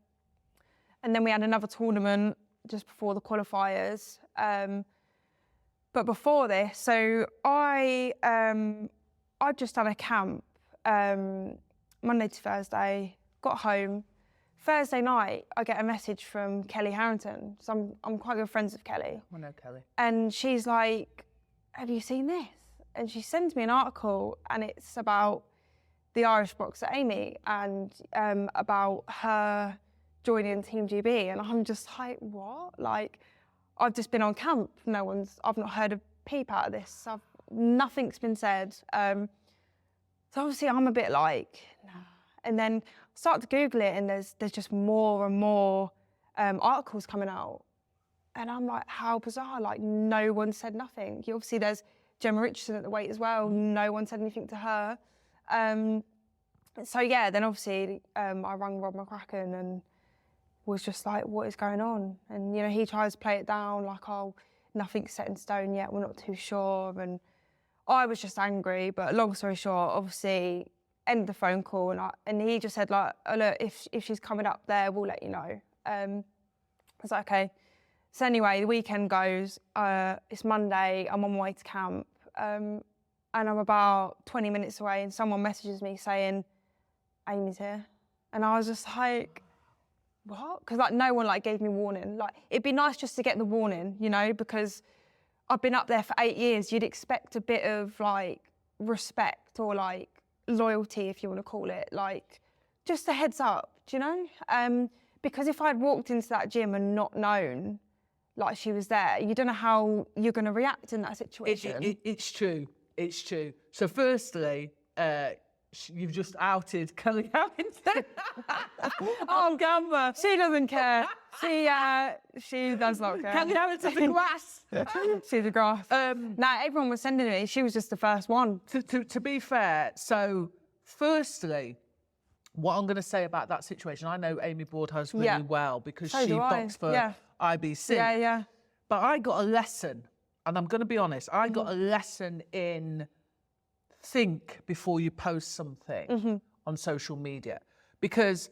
then we had another tournament just before the qualifiers. But before this, so I'd just done a camp Monday to Thursday, got home. Thursday night, I get a message from Kelly Harrington. So I'm quite good friends with Kelly. I know Kelly. And she's like, have you seen this? And she sends me an article, and it's about the Irish boxer Amy and about her joining Team GB. And I'm just like, what? Like, I've just been on camp. I've not heard a peep out of this. Nothing's been said. So obviously I'm a bit like, nah. And then I start to Google it, and there's just more and more articles coming out. And I'm like, how bizarre, like no one said nothing. Obviously there's Gemma Richardson at the weight as well. No one said anything to her. So yeah, then obviously I rang Rob McCracken and was just like, what is going on? And, you know, he tries to play it down like, oh, nothing's set in stone yet, we're not too sure. And I was just angry, but long story short, obviously, ended the phone call, and he just said, like, oh, look, if she's coming up there, we'll let you know. I was like, okay. So anyway, the weekend goes, it's Monday, I'm on my way to camp, and I'm about 20 minutes away, and someone messages me saying, Amy's here. And I was just like, what? Because like no one like gave me warning. Like it'd be nice just to get the warning, you know, because I've been up there for 8 years. You'd expect a bit of like respect or like loyalty, if you want to call it, like just a heads up, do you know? Because if I'd walked into that gym and not known like she was there, you don't know how you're going to react in that situation. It's true. So firstly, you've just outed Kelly Harrington. Oh, Gamma. She doesn't care. She does not care. Kelly Harrington's the grass. She's the grass. Everyone was sending me. She was just the first one. To be fair, so firstly, what I'm going to say about that situation, I know Amy Broadhouse really well because she boxed for IBC. Yeah. But I got a lesson, and I'm going to be honest, I got a lesson in think before you post something on social media, because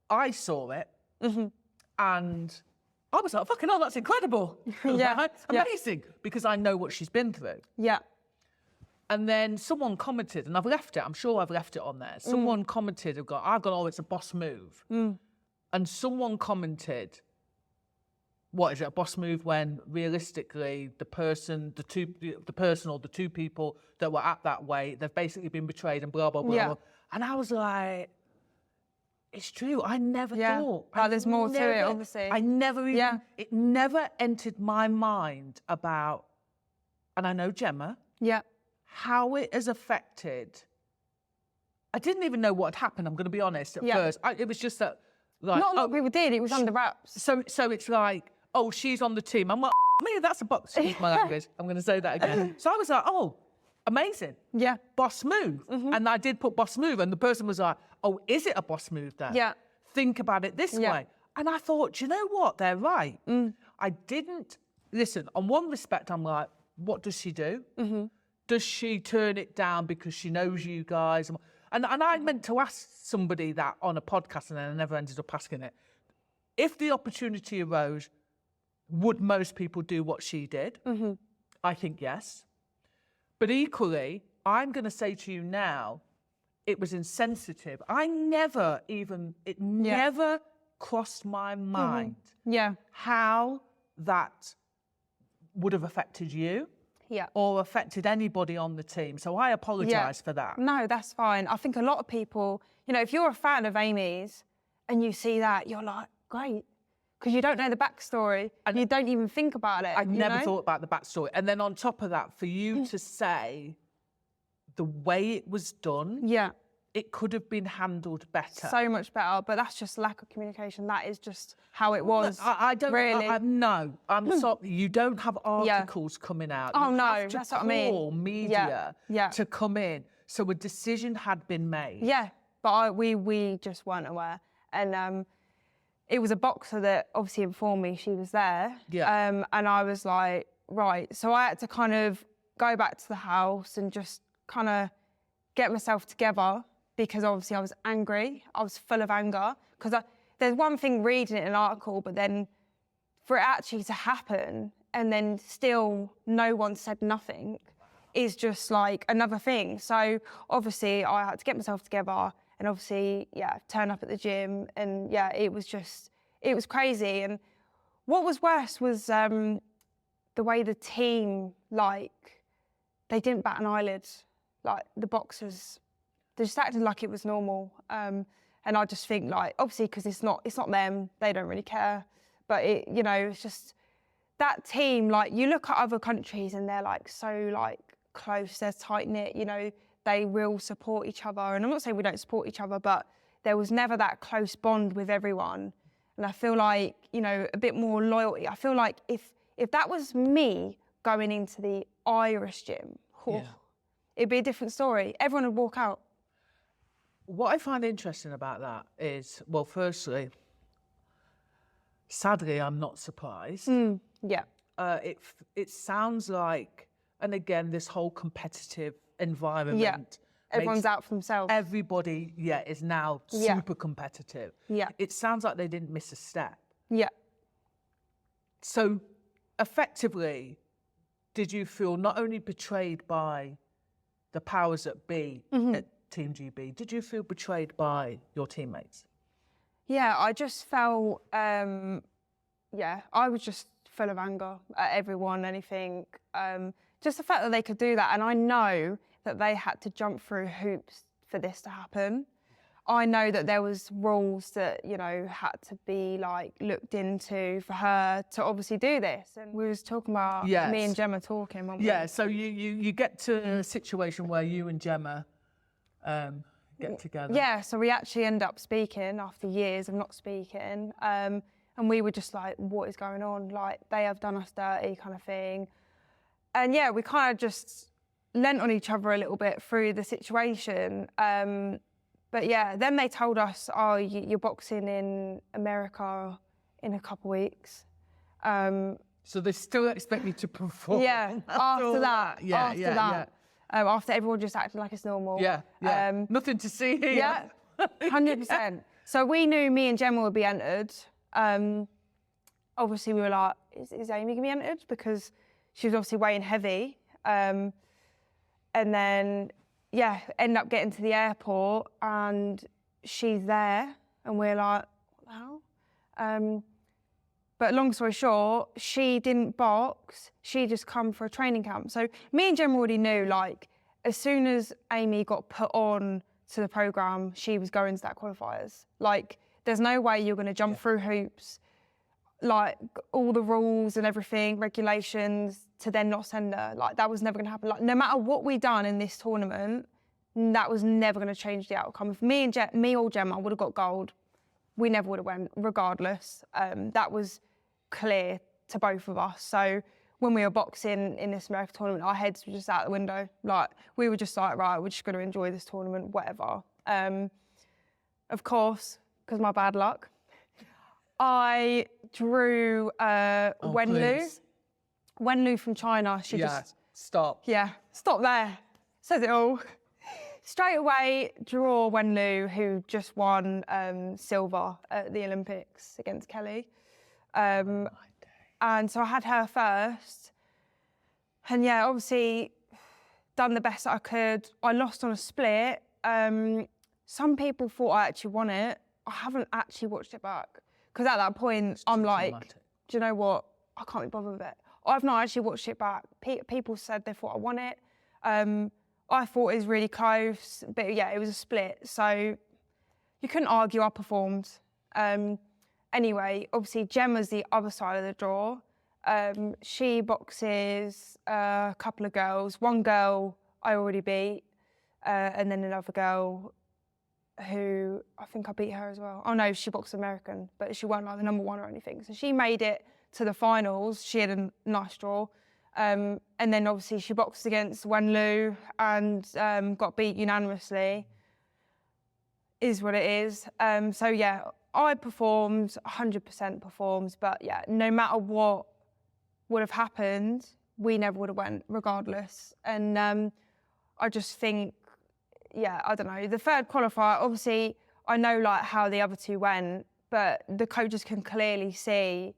I saw it and I was like, fucking hell, that's incredible. Amazing, because I know what she's been through. Yeah. And then someone commented, and I've left it, I'm sure I've left it on there. Someone commented, I've got, oh, it's a boss move. And someone commented, what is it, a boss move when realistically the person or the two people that were at that weight, they've basically been betrayed and blah, blah, blah. Yeah. Blah. And I was like, it's true. I never thought. There's more to it, obviously. I never even, it never entered my mind about, and I know Gemma, how it has affected. I didn't even know what had happened, I'm going to be honest, at first. It was just that, like, not a lot of people did, it was under wraps. So it's like, oh, she's on the team. I'm like, me, that's a box. Excuse my language. I'm going to say that again. So I was like, oh, amazing. Yeah. Boss move. And I did put boss move. And the person was like, oh, is it a boss move then? Yeah. Think about it this way. And I thought, you know what? They're right. I didn't, listen, on one respect, I'm like, what does she do? Does she turn it down because she knows you guys? And I meant to ask somebody that on a podcast, and then I never ended up asking it. If the opportunity arose, would most people do what she did? I think yes. But equally, I'm going to say to you now, it was insensitive. It never crossed my mind how that would have affected you or affected anybody on the team. So I apologise for that. No, that's fine. I think a lot of people, you know, if you're a fan of Amy's and you see that, you're like, great. Because you don't know the backstory and you don't even think about it. I never thought about the backstory. And then on top of that, for you to say the way it was done, it could have been handled better. So much better, but that's just lack of communication. That is just how it was. I don't really. No, I'm sorry. You don't have articles coming out. Oh, you no, have to that's what I mean. call media to come in. So a decision had been made. Yeah, but we just weren't aware. And it was a boxer that obviously informed me she was there. Yeah. And I was like, right. So I had to kind of go back to the house and just kind of get myself together, because obviously I was angry. I was full of anger, because there's one thing reading it in an article, but then for it actually to happen and then still no one said nothing is just like another thing. So obviously I had to get myself together and obviously, yeah, turn up at the gym, and yeah, it was crazy. And what was worse was the way the team, like, they didn't bat an eyelid. Like, the boxers, they just acted like it was normal. And I just think, like, obviously because it's not them, they don't really care. But it, you know, it's just that team, like, you look at other countries and they're like so like close, they're tight knit, you know, they will support each other. And I'm not saying we don't support each other, but there was never that close bond with everyone. And I feel like, you know, a bit more loyalty. I feel like if that was me going into the Irish gym, it'd be a different story. Everyone would walk out. What I find interesting about that is, well, firstly, sadly, I'm not surprised. Yeah. It sounds like, and again, this whole competitive environment. Yeah. Everyone's out for themselves. Everybody, is now super competitive. Yeah. It sounds like they didn't miss a step. Yeah. So, effectively, did you feel not only betrayed by the powers that be at Team GB, did you feel betrayed by your teammates? Yeah, I just felt, I was just full of anger at everyone, anything. Just the fact that they could do that. And I know that they had to jump through hoops for this to happen. I know that there was rules that, you know, had to be like looked into for her to obviously do this. And we was talking about me and Gemma talking, weren't we? Yeah, so you get to a situation where you and Gemma get together. Yeah, so we actually end up speaking after years of not speaking. And we were just like, what is going on? Like, they have done us dirty kind of thing. And yeah, we kind of just lent on each other a little bit through the situation. But yeah, then they told us, oh, you're boxing in America in a couple of weeks. So they still expect you to perform. Yeah, after that. After everyone just acted like it's normal. Yeah. Nothing to see here. Yeah, 100%. So we knew me and Gemma would be entered. Obviously, we were like, is Amy going to be entered? Because she was obviously weighing heavy. And then, end up getting to the airport and she's there and we're like, what the hell? But long story short, she didn't box, she just come for a training camp. So me and Gemma already knew, like, as soon as Amy got put on to the programme, she was going to that qualifiers. Like, there's no way you're going to jump through hoops, like, all the rules and everything, regulations, to then not send her. Like, that was never going to happen. Like, no matter what we done in this tournament, that was never going to change the outcome. If me or Gemma would have got gold, we never would have went, regardless. That was clear to both of us. So when we were boxing in this American tournament, our heads were just out the window. Like, we were just like, right, we're just going to enjoy this tournament, whatever. Of course, because of my bad luck, I drew Wenlu. Please. Wenlu from China. She just... Stop. Yeah, stop there. Says it all. Straight away, draw Wenlu, who just won silver at the Olympics against Kelly. And so I had her first. And yeah, obviously done the best that I could. I lost on a split. Some people thought I actually won it. I haven't actually watched it back. Because at that point, I'm like, do you know what? I can't be bothered with it. I've not actually watched it back. People said they thought I won it. I thought it was really close, but yeah, it was a split. So you couldn't argue I performed. Anyway, obviously Gemma's the other side of the draw. She boxes a couple of girls. One girl I already beat, and then another girl who I think I beat her as well. Oh no, she boxed American, but she wasn't like the #1 or anything. So she made it to the finals. She had a nice draw. And then obviously she boxed against Wenlu and got beat unanimously. Is what it is. So yeah, I performed, 100% performed, but yeah, no matter what would have happened, we never would have went regardless. And I just think, yeah, I don't know, the third qualifier, obviously I know like how the other two went, but the coaches can clearly see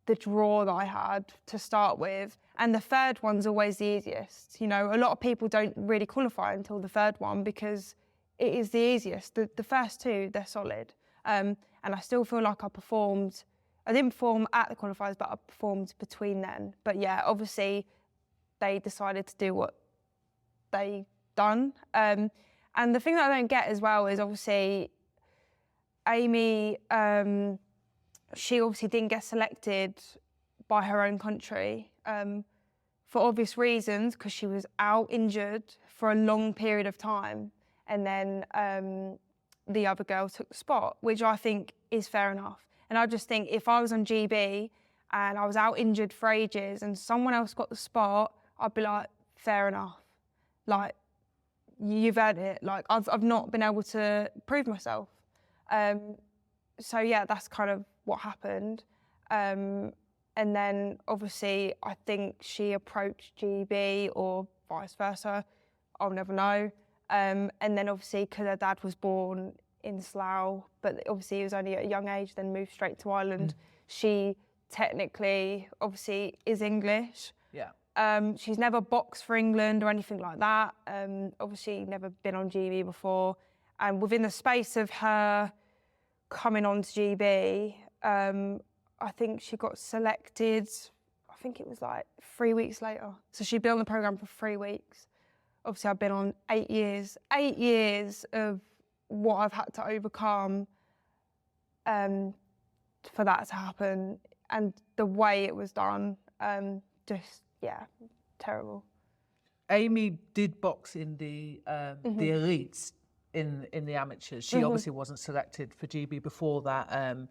the draw that I had to start with. And the third one's always the easiest. You know, a lot of people don't really qualify until the third one because it is the easiest. The first two, they're solid. And I still feel like I performed. I didn't perform at the qualifiers, but I performed between then. But yeah, obviously they decided to do what they done. And the thing that I don't get as well is obviously Amy, she obviously didn't get selected by her own country for obvious reasons, because she was out injured for a long period of time. And then the other girl took the spot, which I think is fair enough. And I just think if I was on GB and I was out injured for ages and someone else got the spot, I'd be like, fair enough. Like, you've earned it. Like, I've not been able to prove myself. So yeah, that's kind of what happened. And then obviously I think she approached GB or vice versa. I'll never know. And then obviously because her dad was born in Slough, but obviously he was only at a young age, then moved straight to Ireland. She technically obviously is English. Yeah. She's never boxed for England or anything like that. Obviously never been on GB before. And within the space of her coming on to GB, I think she got selected, I think it was like 3 weeks later. So she'd been on the programme for 3 weeks. Obviously I've been on 8 years. 8 years of what I've had to overcome for that to happen. And the way it was done, just, yeah, terrible. Amy did box in the elites in the amateurs. She obviously wasn't selected for GB before that.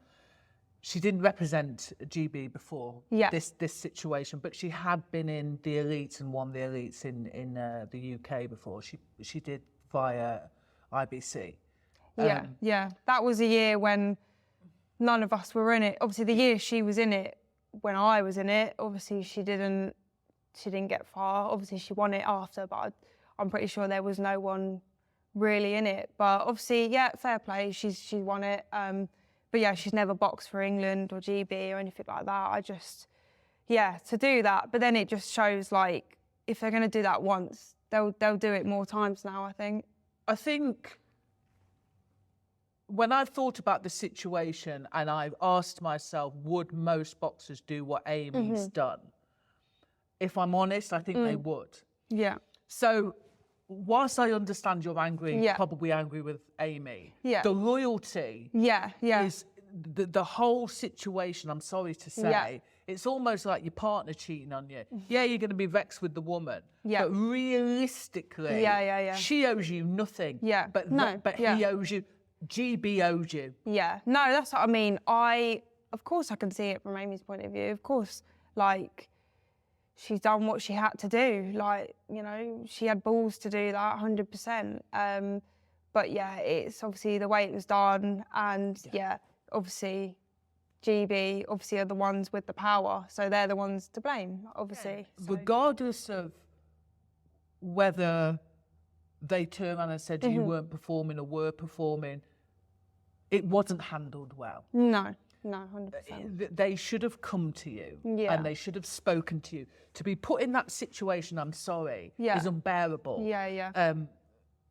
She didn't represent GB before this situation, but she had been in the elites and won the elites in the UK before. She did via IBC. Yeah. That was a year when none of us were in it. Obviously, the year she was in it, when I was in it, obviously she didn't get far. Obviously, she won it after, but I'm pretty sure there was no one really in it. But obviously, yeah, fair play. She won it. But yeah, she's never boxed for England or GB or anything like that. I just, yeah, to do that. But then it just shows, like, if they're going to do that once, they'll do it more times now, I think. I think when I've thought about the situation and I've asked myself, would most boxers do what Amy's done? If I'm honest, I think they would. Yeah. So whilst I understand you're angry, probably angry with Amy, the loyalty is the whole situation, I'm sorry to say, it's almost like your partner cheating on you. Yeah, you're going to be vexed with the woman, but realistically, she owes you nothing. Yeah. But he owes you, GB owes you. Yeah. No, that's what I mean. Of course I can see it from Amy's point of view. Of course, like, she's done what she had to do. Like, you know, she had balls to do that, 100%. But yeah, it's obviously the way it was done. And yeah, obviously GB obviously are the ones with the power. So they're the ones to blame, obviously. So. Regardless of whether they turned around and said you weren't performing or were performing, it wasn't handled well. No, 100%. They should have come to you and they should have spoken to you. To be put in that situation, I'm sorry, is unbearable.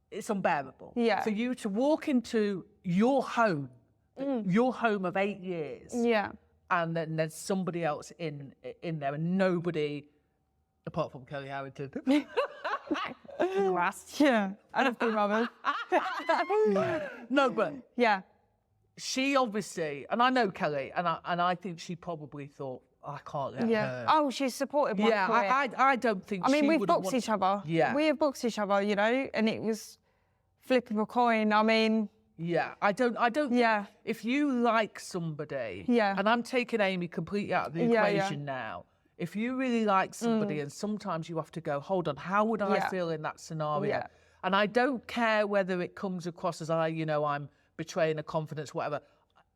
It's unbearable. For you to walk into your home of 8 years, and then there's somebody else in there and nobody, apart from Kelly Harrington. Yeah, I don't think Robert. No, but she obviously, and I know Kelly, and I think she probably thought, I can't let her. Oh, she's supported my career. I don't think. I mean, we've boxed each other. Yeah, we have boxed each other, you know, and it was flipping a coin. I mean. Yeah, I don't. Yeah. If you like somebody, and I'm taking Amy completely out of the equation now. if you really like somebody and sometimes you have to go, hold on, how would I feel in that scenario? Yeah. And I don't care whether it comes across as I'm betraying a confidence, whatever.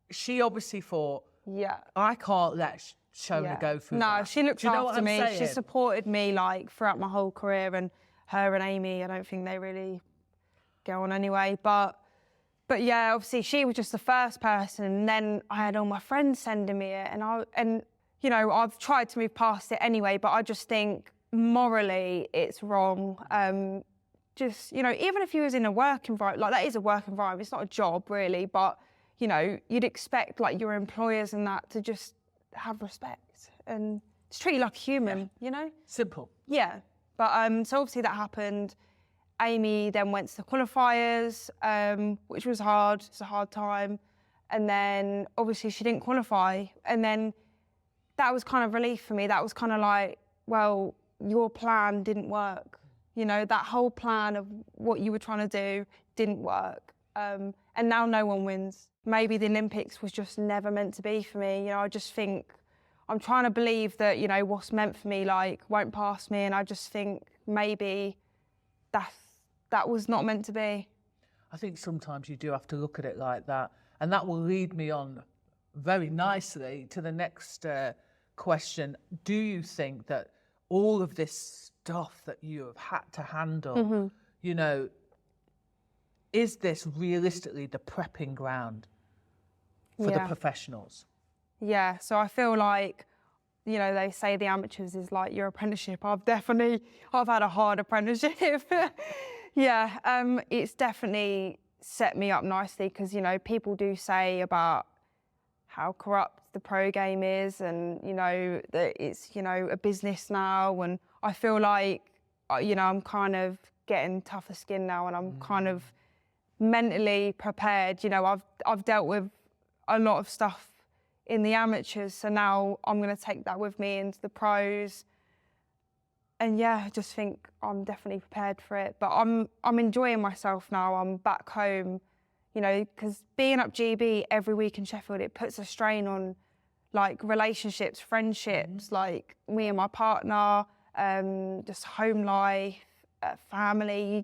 She obviously thought, I can't let Shona go through that. No, she looked after me. Saying? She supported me like throughout my whole career, and her and Amy, I don't think they really go on anyway. But yeah, obviously she was just the first person, and then I had all my friends sending me it, and you know, I've tried to move past it anyway, but I just think morally it's wrong. Just, you know, even if you was in a work environment, like that is a work environment, it's not a job really, but you know, you'd expect like your employers and that to just have respect and just treat you like a human, you know? Simple. Yeah. But so obviously that happened. Amy then went to the qualifiers, which was hard. It's a hard time. And then obviously she didn't qualify. And then that was kind of relief for me. That was kind of like, well, your plan didn't work. You know, that whole plan of what you were trying to do didn't work. And now no one wins. Maybe the Olympics was just never meant to be for me. You know, I just think, I'm trying to believe that, you know, what's meant for me, like, won't pass me. And I just think maybe that was not meant to be. I think sometimes you do have to look at it like that. And that will lead me on very nicely to the next question. Do you think that all of this stuff that you have had to handle, you know, is this realistically the prepping ground for the professionals? Yeah, so I feel like, you know, they say the amateurs is like your apprenticeship. I've had a hard apprenticeship. Yeah, it's definitely set me up nicely because, you know, people do say about how corrupt the pro game is and, you know, that it's, you know, a business now. And I feel like, you know, I'm kind of getting tougher skin now and I'm kind of mentally prepared. You know, I've dealt with a lot of stuff in the amateurs, so now I'm going to take that with me into the pros. And yeah, I just think I'm definitely prepared for it. But I'm enjoying myself now. I'm back home, you know, because being up GB every week in Sheffield, it puts a strain on like relationships, friendships, like me and my partner, just home life, family.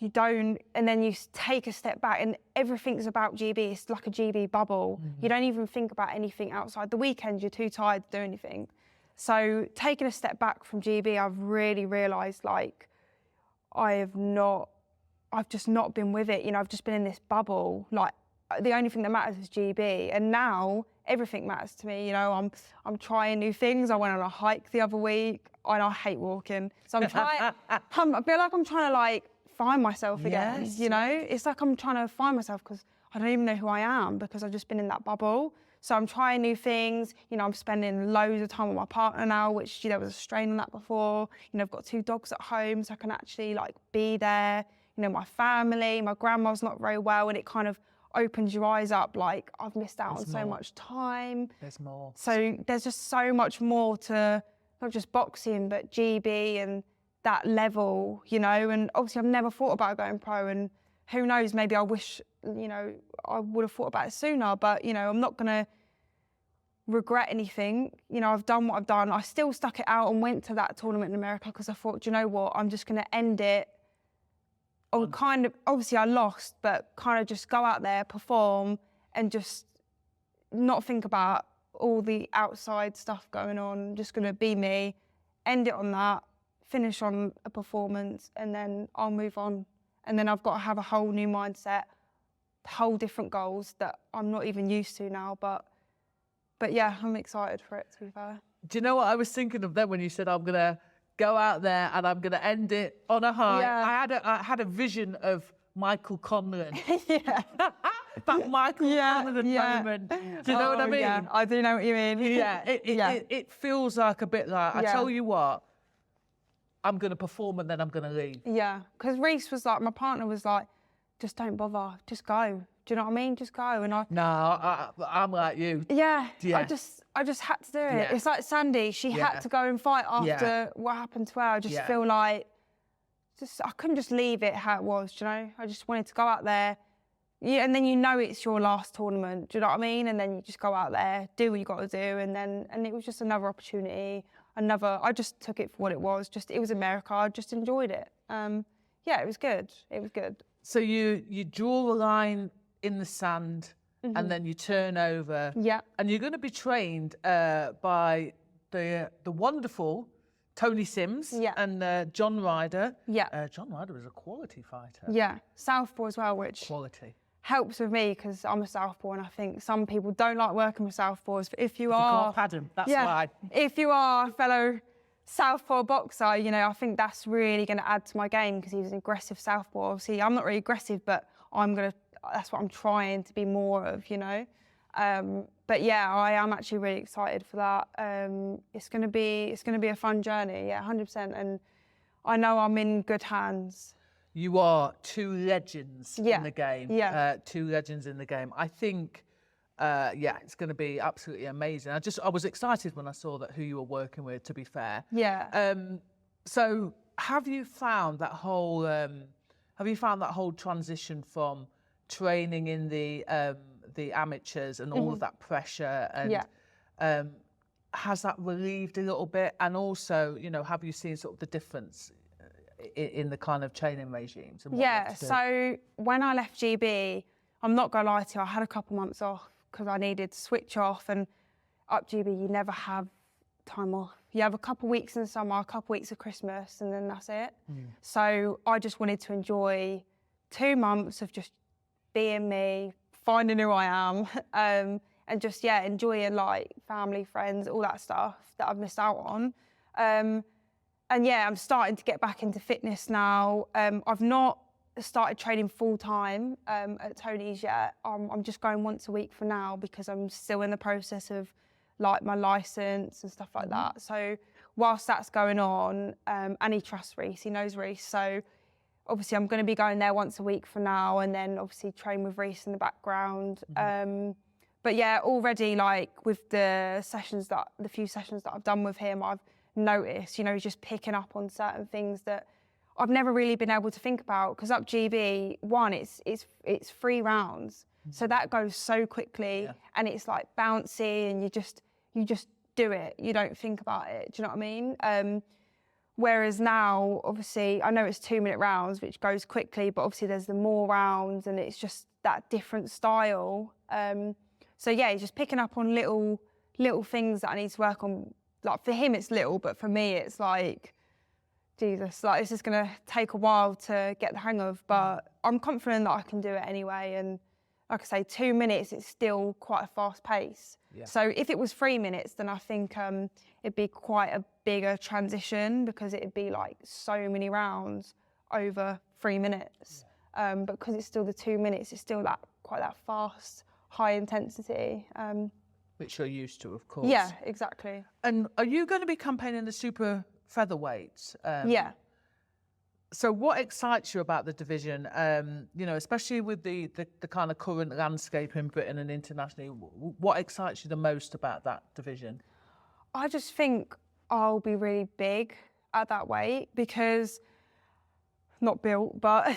You don't, and then you take a step back and everything's about GB. It's like a GB bubble. You don't even think about anything outside. The weekends, you're too tired to do anything. So taking a step back from GB, I've really realised like I've just not been with it. You know, I've just been in this bubble. Like the only thing that matters is GB. And now everything matters to me. You know, I'm trying new things. I went on a hike the other week and I hate walking. So I'm trying, I feel like I'm trying to like, find myself again, you know? It's like I'm trying to find myself because I don't even know who I am because I've just been in that bubble. So I'm trying new things. You know, I'm spending loads of time with my partner now, which, you know, was a strain on that before. You know, I've got 2 dogs at home, so I can actually like be there. You know, my family, my grandma's not very well, and it kind of opens your eyes up like I've missed out on so much time. There's more. So there's just so much more to not just boxing, but GB and that level, you know, and obviously I've never thought about going pro, and who knows, maybe I wish, you know, I would have thought about it sooner, but, you know, I'm not going to regret anything. You know, I've done what I've done. I still stuck it out and went to that tournament in America because I thought, do you know what, I'm just going to end it. Or kind of, obviously I lost, but kind of just go out there, perform, and just not think about all the outside stuff going on. I'm just going to be me, end it on that, finish on a performance, and then I'll move on. And then I've got to have a whole new mindset, whole different goals that I'm not even used to now. But yeah, I'm excited for it, to be fair. Do you know what I was thinking of then when you said I'm going to go out there and I'm going to end it on a high? Yeah. I had a vision of Michael Conlon. Yeah. That Michael Conlon moment. Do you know what I mean? Yeah, I do know what you mean. Yeah, it feels like a bit like, I tell you what, I'm going to perform and then I'm going to leave. Yeah, because Reese was like, my partner was like, just don't bother, just go. Do you know what I mean? Just go. And I'm like you. Yeah. I just had to do it. Yeah. It's like Sandy, she had to go and fight after what happened to her. I just feel like, I couldn't just leave it how it was, do you know? I just wanted to go out there, yeah, and then you know it's your last tournament. Do you know what I mean? And then you just go out there, do what you got to do, and it was just another opportunity. I just took it for what it was. It was America. I just enjoyed it. Yeah, it was good. It was good. So you draw a line in the sand, and then you turn over. Yeah. And you're going to be trained by the wonderful Tony Sims and John Ryder. Yeah. John Ryder is a quality fighter. Yeah, southpaw as well, which Quality. helps with me because I'm a southpaw, and I think some people don't like working with southpaws. But if you You are, can't pad him, that's why. If you are a fellow southpaw boxer, you know, I think that's really going to add to my game because he's an aggressive southpaw. Obviously, I'm not really aggressive, but that's what I'm trying to be more of, you know. But yeah, I am actually really excited for that. It's going to be a fun journey, yeah, 100%. And I know I'm in good hands. You are two legends in the game. Yeah. Two legends in the game. I think, it's going to be absolutely amazing. I was excited when I saw who you were working with, to be fair. Yeah. So have you found that whole transition from training in the amateurs and all of that pressure, and has that relieved a little bit? And also, you know, have you seen sort of the difference in the kind of training regimes? And so when I left GB, I'm not gonna lie to you, I had a couple months off because I needed to switch off. And up GB, you never have time off. You have a couple weeks in the summer, a couple weeks of Christmas, and then that's it. So I just wanted to enjoy 2 months of just being me, finding who I am, and just, enjoying like family, friends, all that stuff that I've missed out on. And yeah, I'm starting to get back into fitness now. I've not started training full time at Tony's yet. I'm just going once a week for now because I'm still in the process of like my license and stuff like that. So whilst that's going on, and he trusts Reese, he knows Reese. So obviously I'm going to be going there once a week for now, and then obviously train with Reese in the background. But yeah, already like with the few sessions that I've done with him, I've noticed, you know, he's just picking up on certain things that I've never really been able to think about. Because up GB, it's 3 rounds, so that goes so quickly, and it's like bouncy, and you just do it. You don't think about it. Do you know what I mean? Whereas now, obviously, I know it's 2-minute rounds, which goes quickly, but obviously there's the more rounds, and it's just that different style. So yeah, he's just picking up on little things that I need to work on. Like for him, it's little, but for me, it's like, Jesus, like it's just gonna take a while to get the hang of. But I'm confident that I can do it anyway. And like I say, 2 minutes, it's still quite a fast pace. Yeah. So if it was 3 minutes, then I think it'd be quite a bigger transition because it'd be like so many rounds over 3 minutes. Yeah. But because it's still the 2 minutes, it's still quite that fast, high intensity. Which you're used to, of course. Yeah, exactly. And are you going to be campaigning the super featherweights? Yeah. So what excites you about the division, you know, especially with the kind of current landscape in Britain and internationally, what excites you the most about that division? I just think I'll be really big at that weight because, not built, but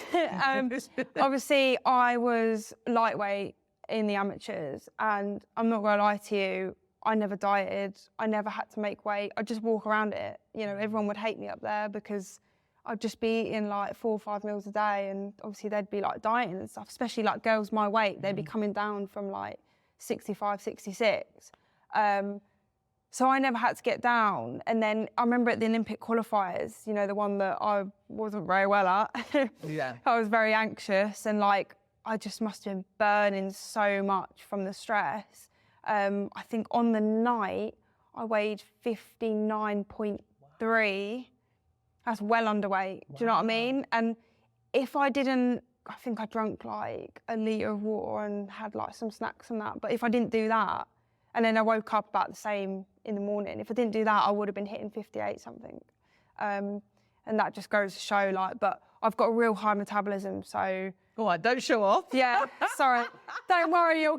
obviously I was lightweight in the amateurs, and I'm not gonna lie to you, I never dieted, I never had to make weight, I'd just walk around it. You know, everyone would hate me up there because I'd just be eating like 4 or 5 meals a day, and obviously they'd be like dieting and stuff, especially like girls my weight, they'd be coming down from like 65, 66. So I never had to get down. And then I remember at the Olympic qualifiers, you know, the one that I wasn't very well at, yeah. I was very anxious, and like, I just must have been burning so much from the stress. I think on the night, I weighed 59.3. That's well underweight, do you know what I mean? And if I didn't, I think I drank like a litre of water and had like some snacks and that. But if I didn't do that, and then I woke up about the same in the morning, if I didn't do that, I would have been hitting 58 something. And that just goes to show like, but I've got a real high metabolism, so. All right, don't show off. Yeah, sorry. Don't worry, it'll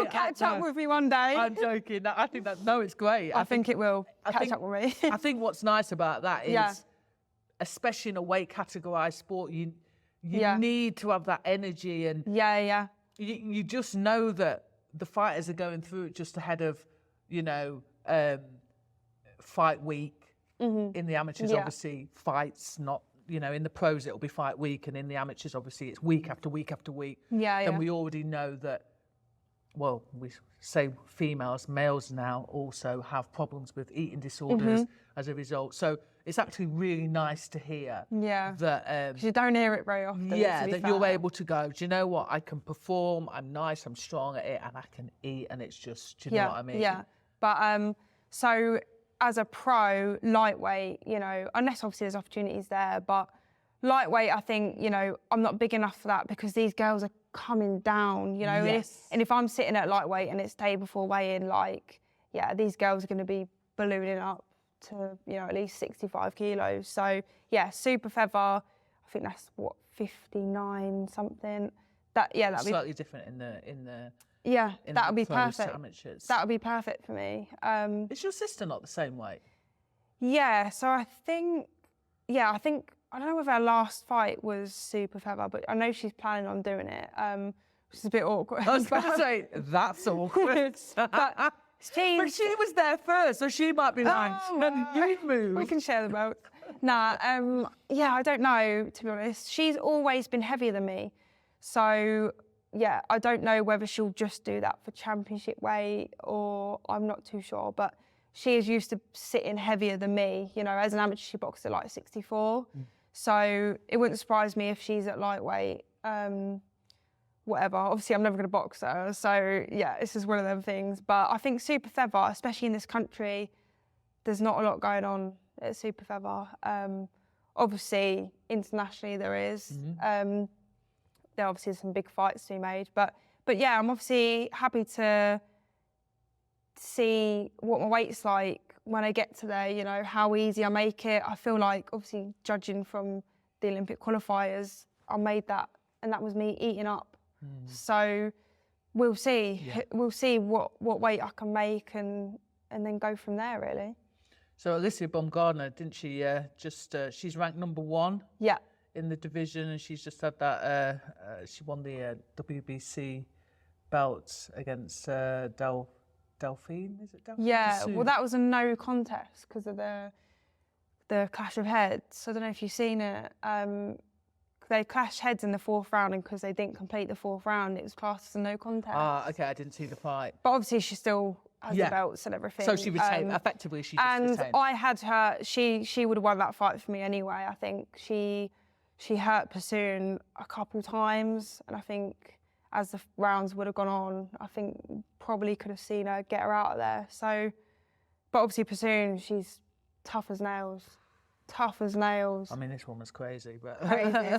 catch up with me one day. I'm joking. I think it's great. I think it will catch up with me. I think what's nice about that is, especially in a weight categorised sport, You need to have that energy, and you just know that the fighters are going through it just ahead of, you know, fight week. In the amateurs, obviously, fights, not, you know, in the pros it'll be fight week, and in the amateurs, obviously, it's week after week after week. Then we already know that, well, we say females, males now also have problems with eating disorders as a result. So it's actually really nice to hear that... 'cause you don't hear it very often. That you're able to go, do you know what, I can perform, I'm nice, I'm strong at it, and I can eat, and it's just, do you know what I mean? But so as a pro lightweight, you know, unless obviously there's opportunities there, but lightweight, I think, you know, I'm not big enough for that because these girls are coming down, you know, and if I'm sitting at lightweight and it's day before weigh-in, like, these girls are going to be ballooning up to, you know, at least 65 kilos. So super feather, I think that's what, 59 something. That'd be slightly different in the that would be perfect. Amateurs. That would be perfect for me. Is your sister not the same weight? Yeah, so I think, I don't know if her last fight was super feather, but I know she's planning on doing it, which is a bit awkward. I was going to say, that's awkward. But she was there first, so she might be like, you move. We can share the belt. Nah, I don't know, to be honest. She's always been heavier than me. So, I don't know whether she'll just do that for championship weight, or I'm not too sure. But she is used to sitting heavier than me. You know, as an amateur, she boxed at like 64. So it wouldn't surprise me if she's at lightweight. Whatever. Obviously, I'm never going to box her. So, this is one of them things. But I think super feather, especially in this country, there's not a lot going on at super feather. Obviously, internationally there is. There are obviously some big fights to be made. But I'm obviously happy to see what my weight's like when I get to there, you know, how easy I make it. I feel like, obviously, judging from the Olympic qualifiers, I made that, and that was me eating up. So we'll see. We'll see what weight I can make, and then go from there, really. So Alicia Baumgardner, didn't she she's ranked #1 in the division, and she's just had that, she won the WBC belt against Delphine, is it Delphine? Yeah, well, that was a no contest because of the clash of heads. I don't know if you've seen it. They clashed heads in the 4th round, and because they didn't complete the 4th round, it was classed as a no contest. Ah, okay, I didn't see the fight. But obviously, she still has the belts and everything. So she retained, effectively, she just retained. And I had her, she would have won that fight for me anyway. I think she hurt Pursoon a couple times, and I think as the rounds would have gone on, I think probably could have seen her get her out of there. So, but obviously Pursoon, she's tough as nails. Tough as nails. I mean, this woman's crazy, but crazy.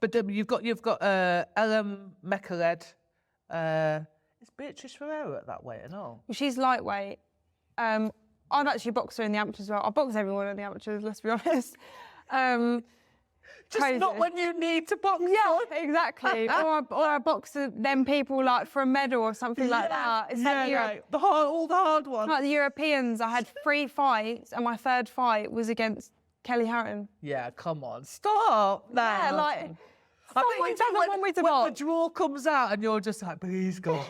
But you've got Ellen Mekhaled. Is Beatrice Ferreira at that weight and all? Well, she's lightweight. I've actually boxed her in the amateurs as well. I box everyone in the amateurs, let's be honest. Just crazy. Not when you need to box. Yeah, exactly. or I box them people like for a medal or something like that. It's like all the hard ones. Like the Europeans, I had 3 fights, and my 3rd fight was against Kelly Harrington. Yeah, come on, stop. Yeah, like. I think when the draw comes out and you're just like, please God,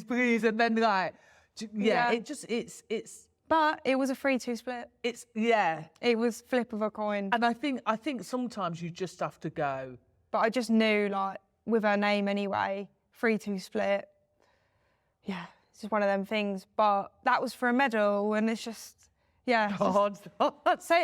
please, and then like, it's. But it was a 3-2 split. It was flip of a coin. And I think sometimes you just have to go. But I just knew, like, with her name anyway, 3-2 split. Yeah, it's just one of them things. But that was for a medal, and it's just, God. So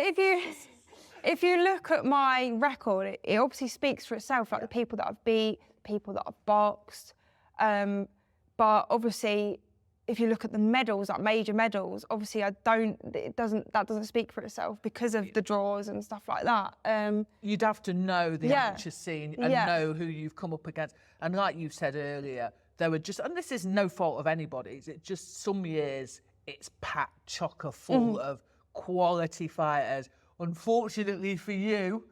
if you look at my record, it obviously speaks for itself, like the people that I've beat, people that I've boxed. But obviously, if you look at the medals, like major medals, obviously that doesn't speak for itself because of the draws and stuff like that. You'd have to know the amateur scene and know who you've come up against. And like you said earlier, there were just, and this is no fault of anybody's, it's just some years it's packed chocker full of quality fighters. Unfortunately for you,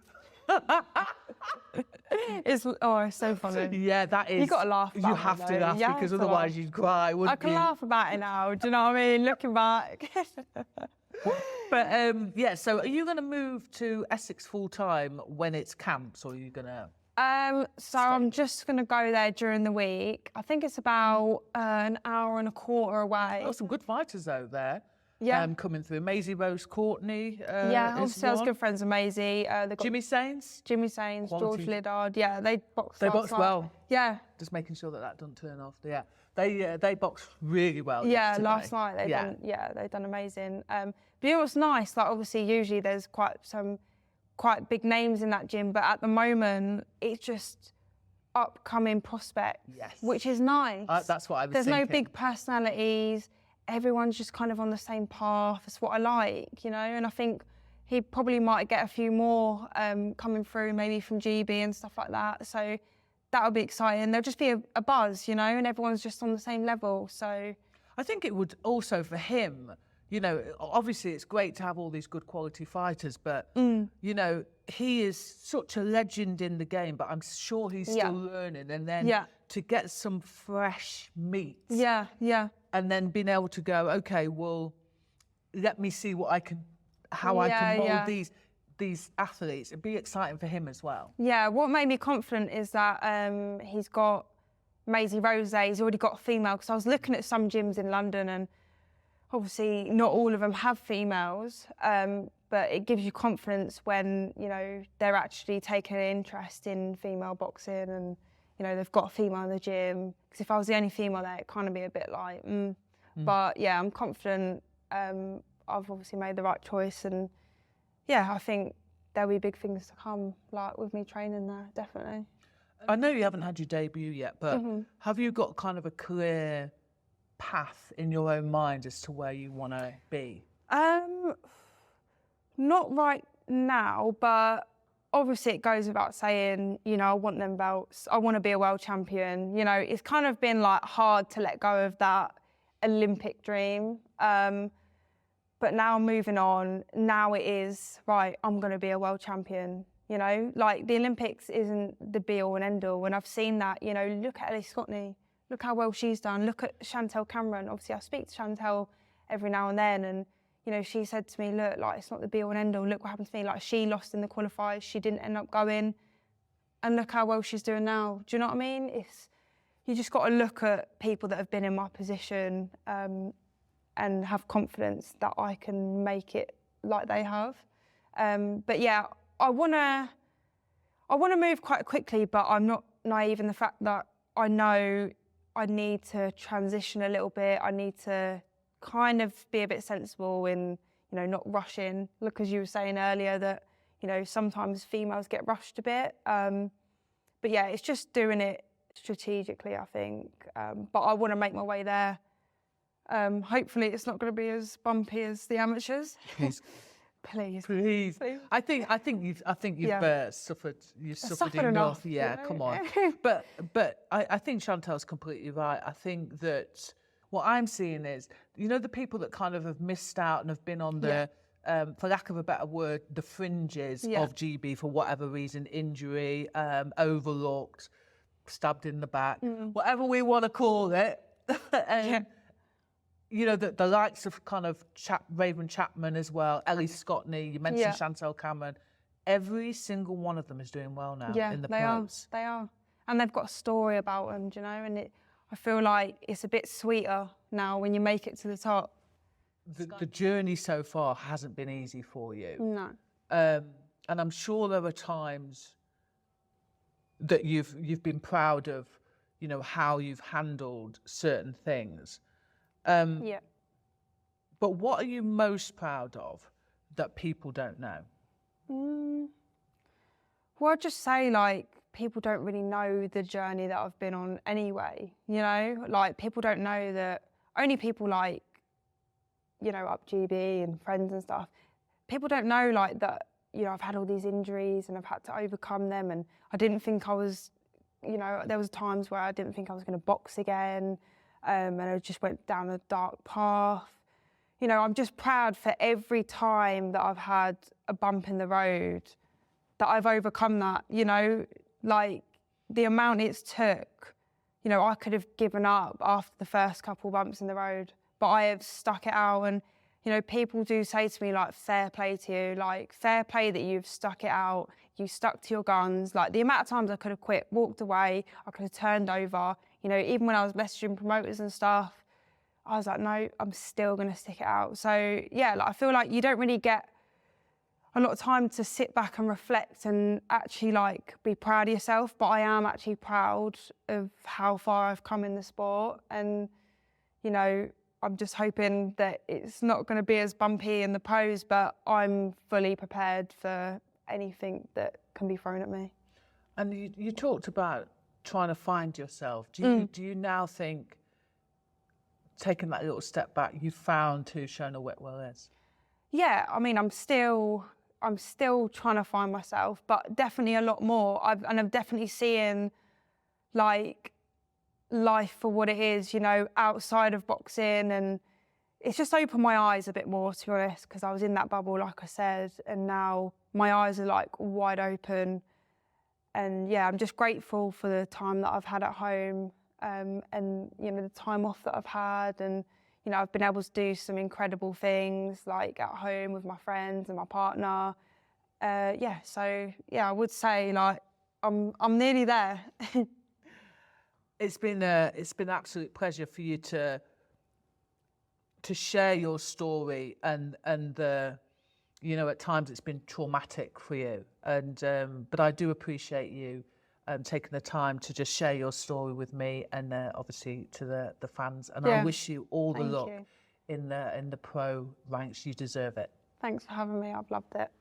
it's so funny. Yeah, that is. You got to laugh about it. You have to laugh because otherwise you'd cry, wouldn't you? I can laugh about it now. Do you know what I mean? Looking back. But so are you going to move to Essex full time when it's camps, or are you going to? So I'm just going to go there during the week. I think it's about an hour and a quarter away. Oh, some good fighters though there. Yeah. Coming through. Maisie Rose Courtney. Yeah, obviously I was good friends with Maisie. Jimmy Sains. Jimmy Sains, Quality. George Liddard. Yeah, they boxed. They boxed well. Yeah. Just making sure that doesn't turn off. Yeah, they boxed really well. Yeah, yesterday. last night they've done amazing. But you know what's nice? Like obviously, usually there's quite big names in that gym, but at the moment it's just upcoming prospects, which is nice. That's what I was There's thinking. no big personalities. Everyone's just kind of on the same path. That's what I like, you know. And I think he probably might get a few more coming through, maybe from GB and stuff like that. So that'll be exciting. There'll just be a buzz, you know, and everyone's just on the same level. So I think it would also for him, you know, obviously it's great to have all these good quality fighters, but, you know, he is such a legend in the game, but I'm sure he's still learning. And then to get some fresh meat. Yeah. And then being able to go, okay, well, let me see how I can mould these athletes. It'd be exciting for him as well. Yeah, what made me confident is that he's got Maisie Rose. He's already got a female, because I was looking at some gyms in London and obviously not all of them have females, but it gives you confidence when, you know, they're actually taking an interest in female boxing and, you know, they've got a female in the gym. Because if I was the only female there, it'd kind of be a bit like, But yeah, I'm confident. I've obviously made the right choice, and yeah, I think there'll be big things to come, like with me training there, definitely. I know you haven't had your debut yet, but have you got kind of a clear path in your own mind as to where you want to be? Not right now, but obviously it goes without saying, you know, I want them belts. I want to be a world champion. You know, it's kind of been like hard to let go of that Olympic dream. But now moving on, now it is, right, I'm going to be a world champion. You know, like the Olympics isn't the be all and end all. And I've seen that, you know, look at Ellie Scottney. Look how well she's done. Look at Chantel Cameron. Obviously, I speak to Chantel every now and then, and you know, she said to me, "Look, like it's not the be-all and end-all. Look what happened to me. Like she lost in the qualifiers. She didn't end up going, and look how well she's doing now." Do you know what I mean? You just got to look at people that have been in my position and have confidence that I can make it like they have. But yeah, I wanna move quite quickly, but I'm not naive in the fact that I know I need to transition a little bit. I need to kind of be a bit sensible in, you know, not rushing. Look, as you were saying earlier, that, you know, sometimes females get rushed a bit. But yeah, it's just doing it strategically, I think. But I want to make my way there. Hopefully it's not going to be as bumpy as the amateurs. Please. I think you've suffered enough. Yeah, you know? Come on. But I think Chantel's completely right. I think that what I'm seeing is, you know, the people that kind of have missed out and have been on the, for lack of a better word, the fringes of GB for whatever reason, injury, overlooked, stabbed in the back, whatever we want to call it. You know, the likes of kind of Raven Chapman as well, Ellie Scottney, you mentioned Chantel Cameron. Every single one of them is doing well now in the pros. They are. And they've got a story about them, do you know? And I feel like it's a bit sweeter now when you make it to the top. The journey so far hasn't been easy for you. No. And I'm sure there are times that you've been proud of, you know, how you've handled certain things. But what are you most proud of that people don't know? Well, I'd just say, like, people don't really know the journey that I've been on anyway, you know? Like, people don't know that, only people like, you know, up GB and friends and stuff, people don't know, like, that, you know, I've had all these injuries and I've had to overcome them, and I didn't think I was, you know, there was times where I didn't think I was going to box again, and I just went down a dark path. You know, I'm just proud for every time that I've had a bump in the road, that I've overcome that, you know, like the amount it's took. You know, I could have given up after the first couple bumps in the road, but I have stuck it out, and you know, people do say to me, like, fair play to you, like, fair play that you've stuck it out, you stuck to your guns. Like, the amount of times I could have quit, walked away, I could have turned over, you know, even when I was messaging promoters and stuff, I was like, no, I'm still going to stick it out. So, yeah, like, I feel like you don't really get a lot of time to sit back and reflect and actually, like, be proud of yourself. But I am actually proud of how far I've come in the sport. And, you know, I'm just hoping that it's not going to be as bumpy in the pros, but I'm fully prepared for anything that can be thrown at me. And you talked about trying to find yourself. Do you now think, taking that little step back, you found who Shona Whitwell is? Yeah, I mean, I'm still trying to find myself, but definitely a lot more. I'm definitely seeing, like, life for what it is, you know, outside of boxing, and it's just opened my eyes a bit more, to be honest, because I was in that bubble, like I said, and now my eyes are, like, wide open. And yeah, I'm just grateful for the time that I've had at home, and, you know, the time off that I've had, and, you know, I've been able to do some incredible things, like, at home with my friends and my partner. Yeah, so yeah, I would say, like, I'm nearly there. It's been an absolute pleasure for you to share your story, and you know, at times it's been traumatic for you, and but I do appreciate you taking the time to just share your story with me, and obviously to the fans. And I wish you all the luck in the pro ranks. You deserve it. Thanks for having me. I've loved it.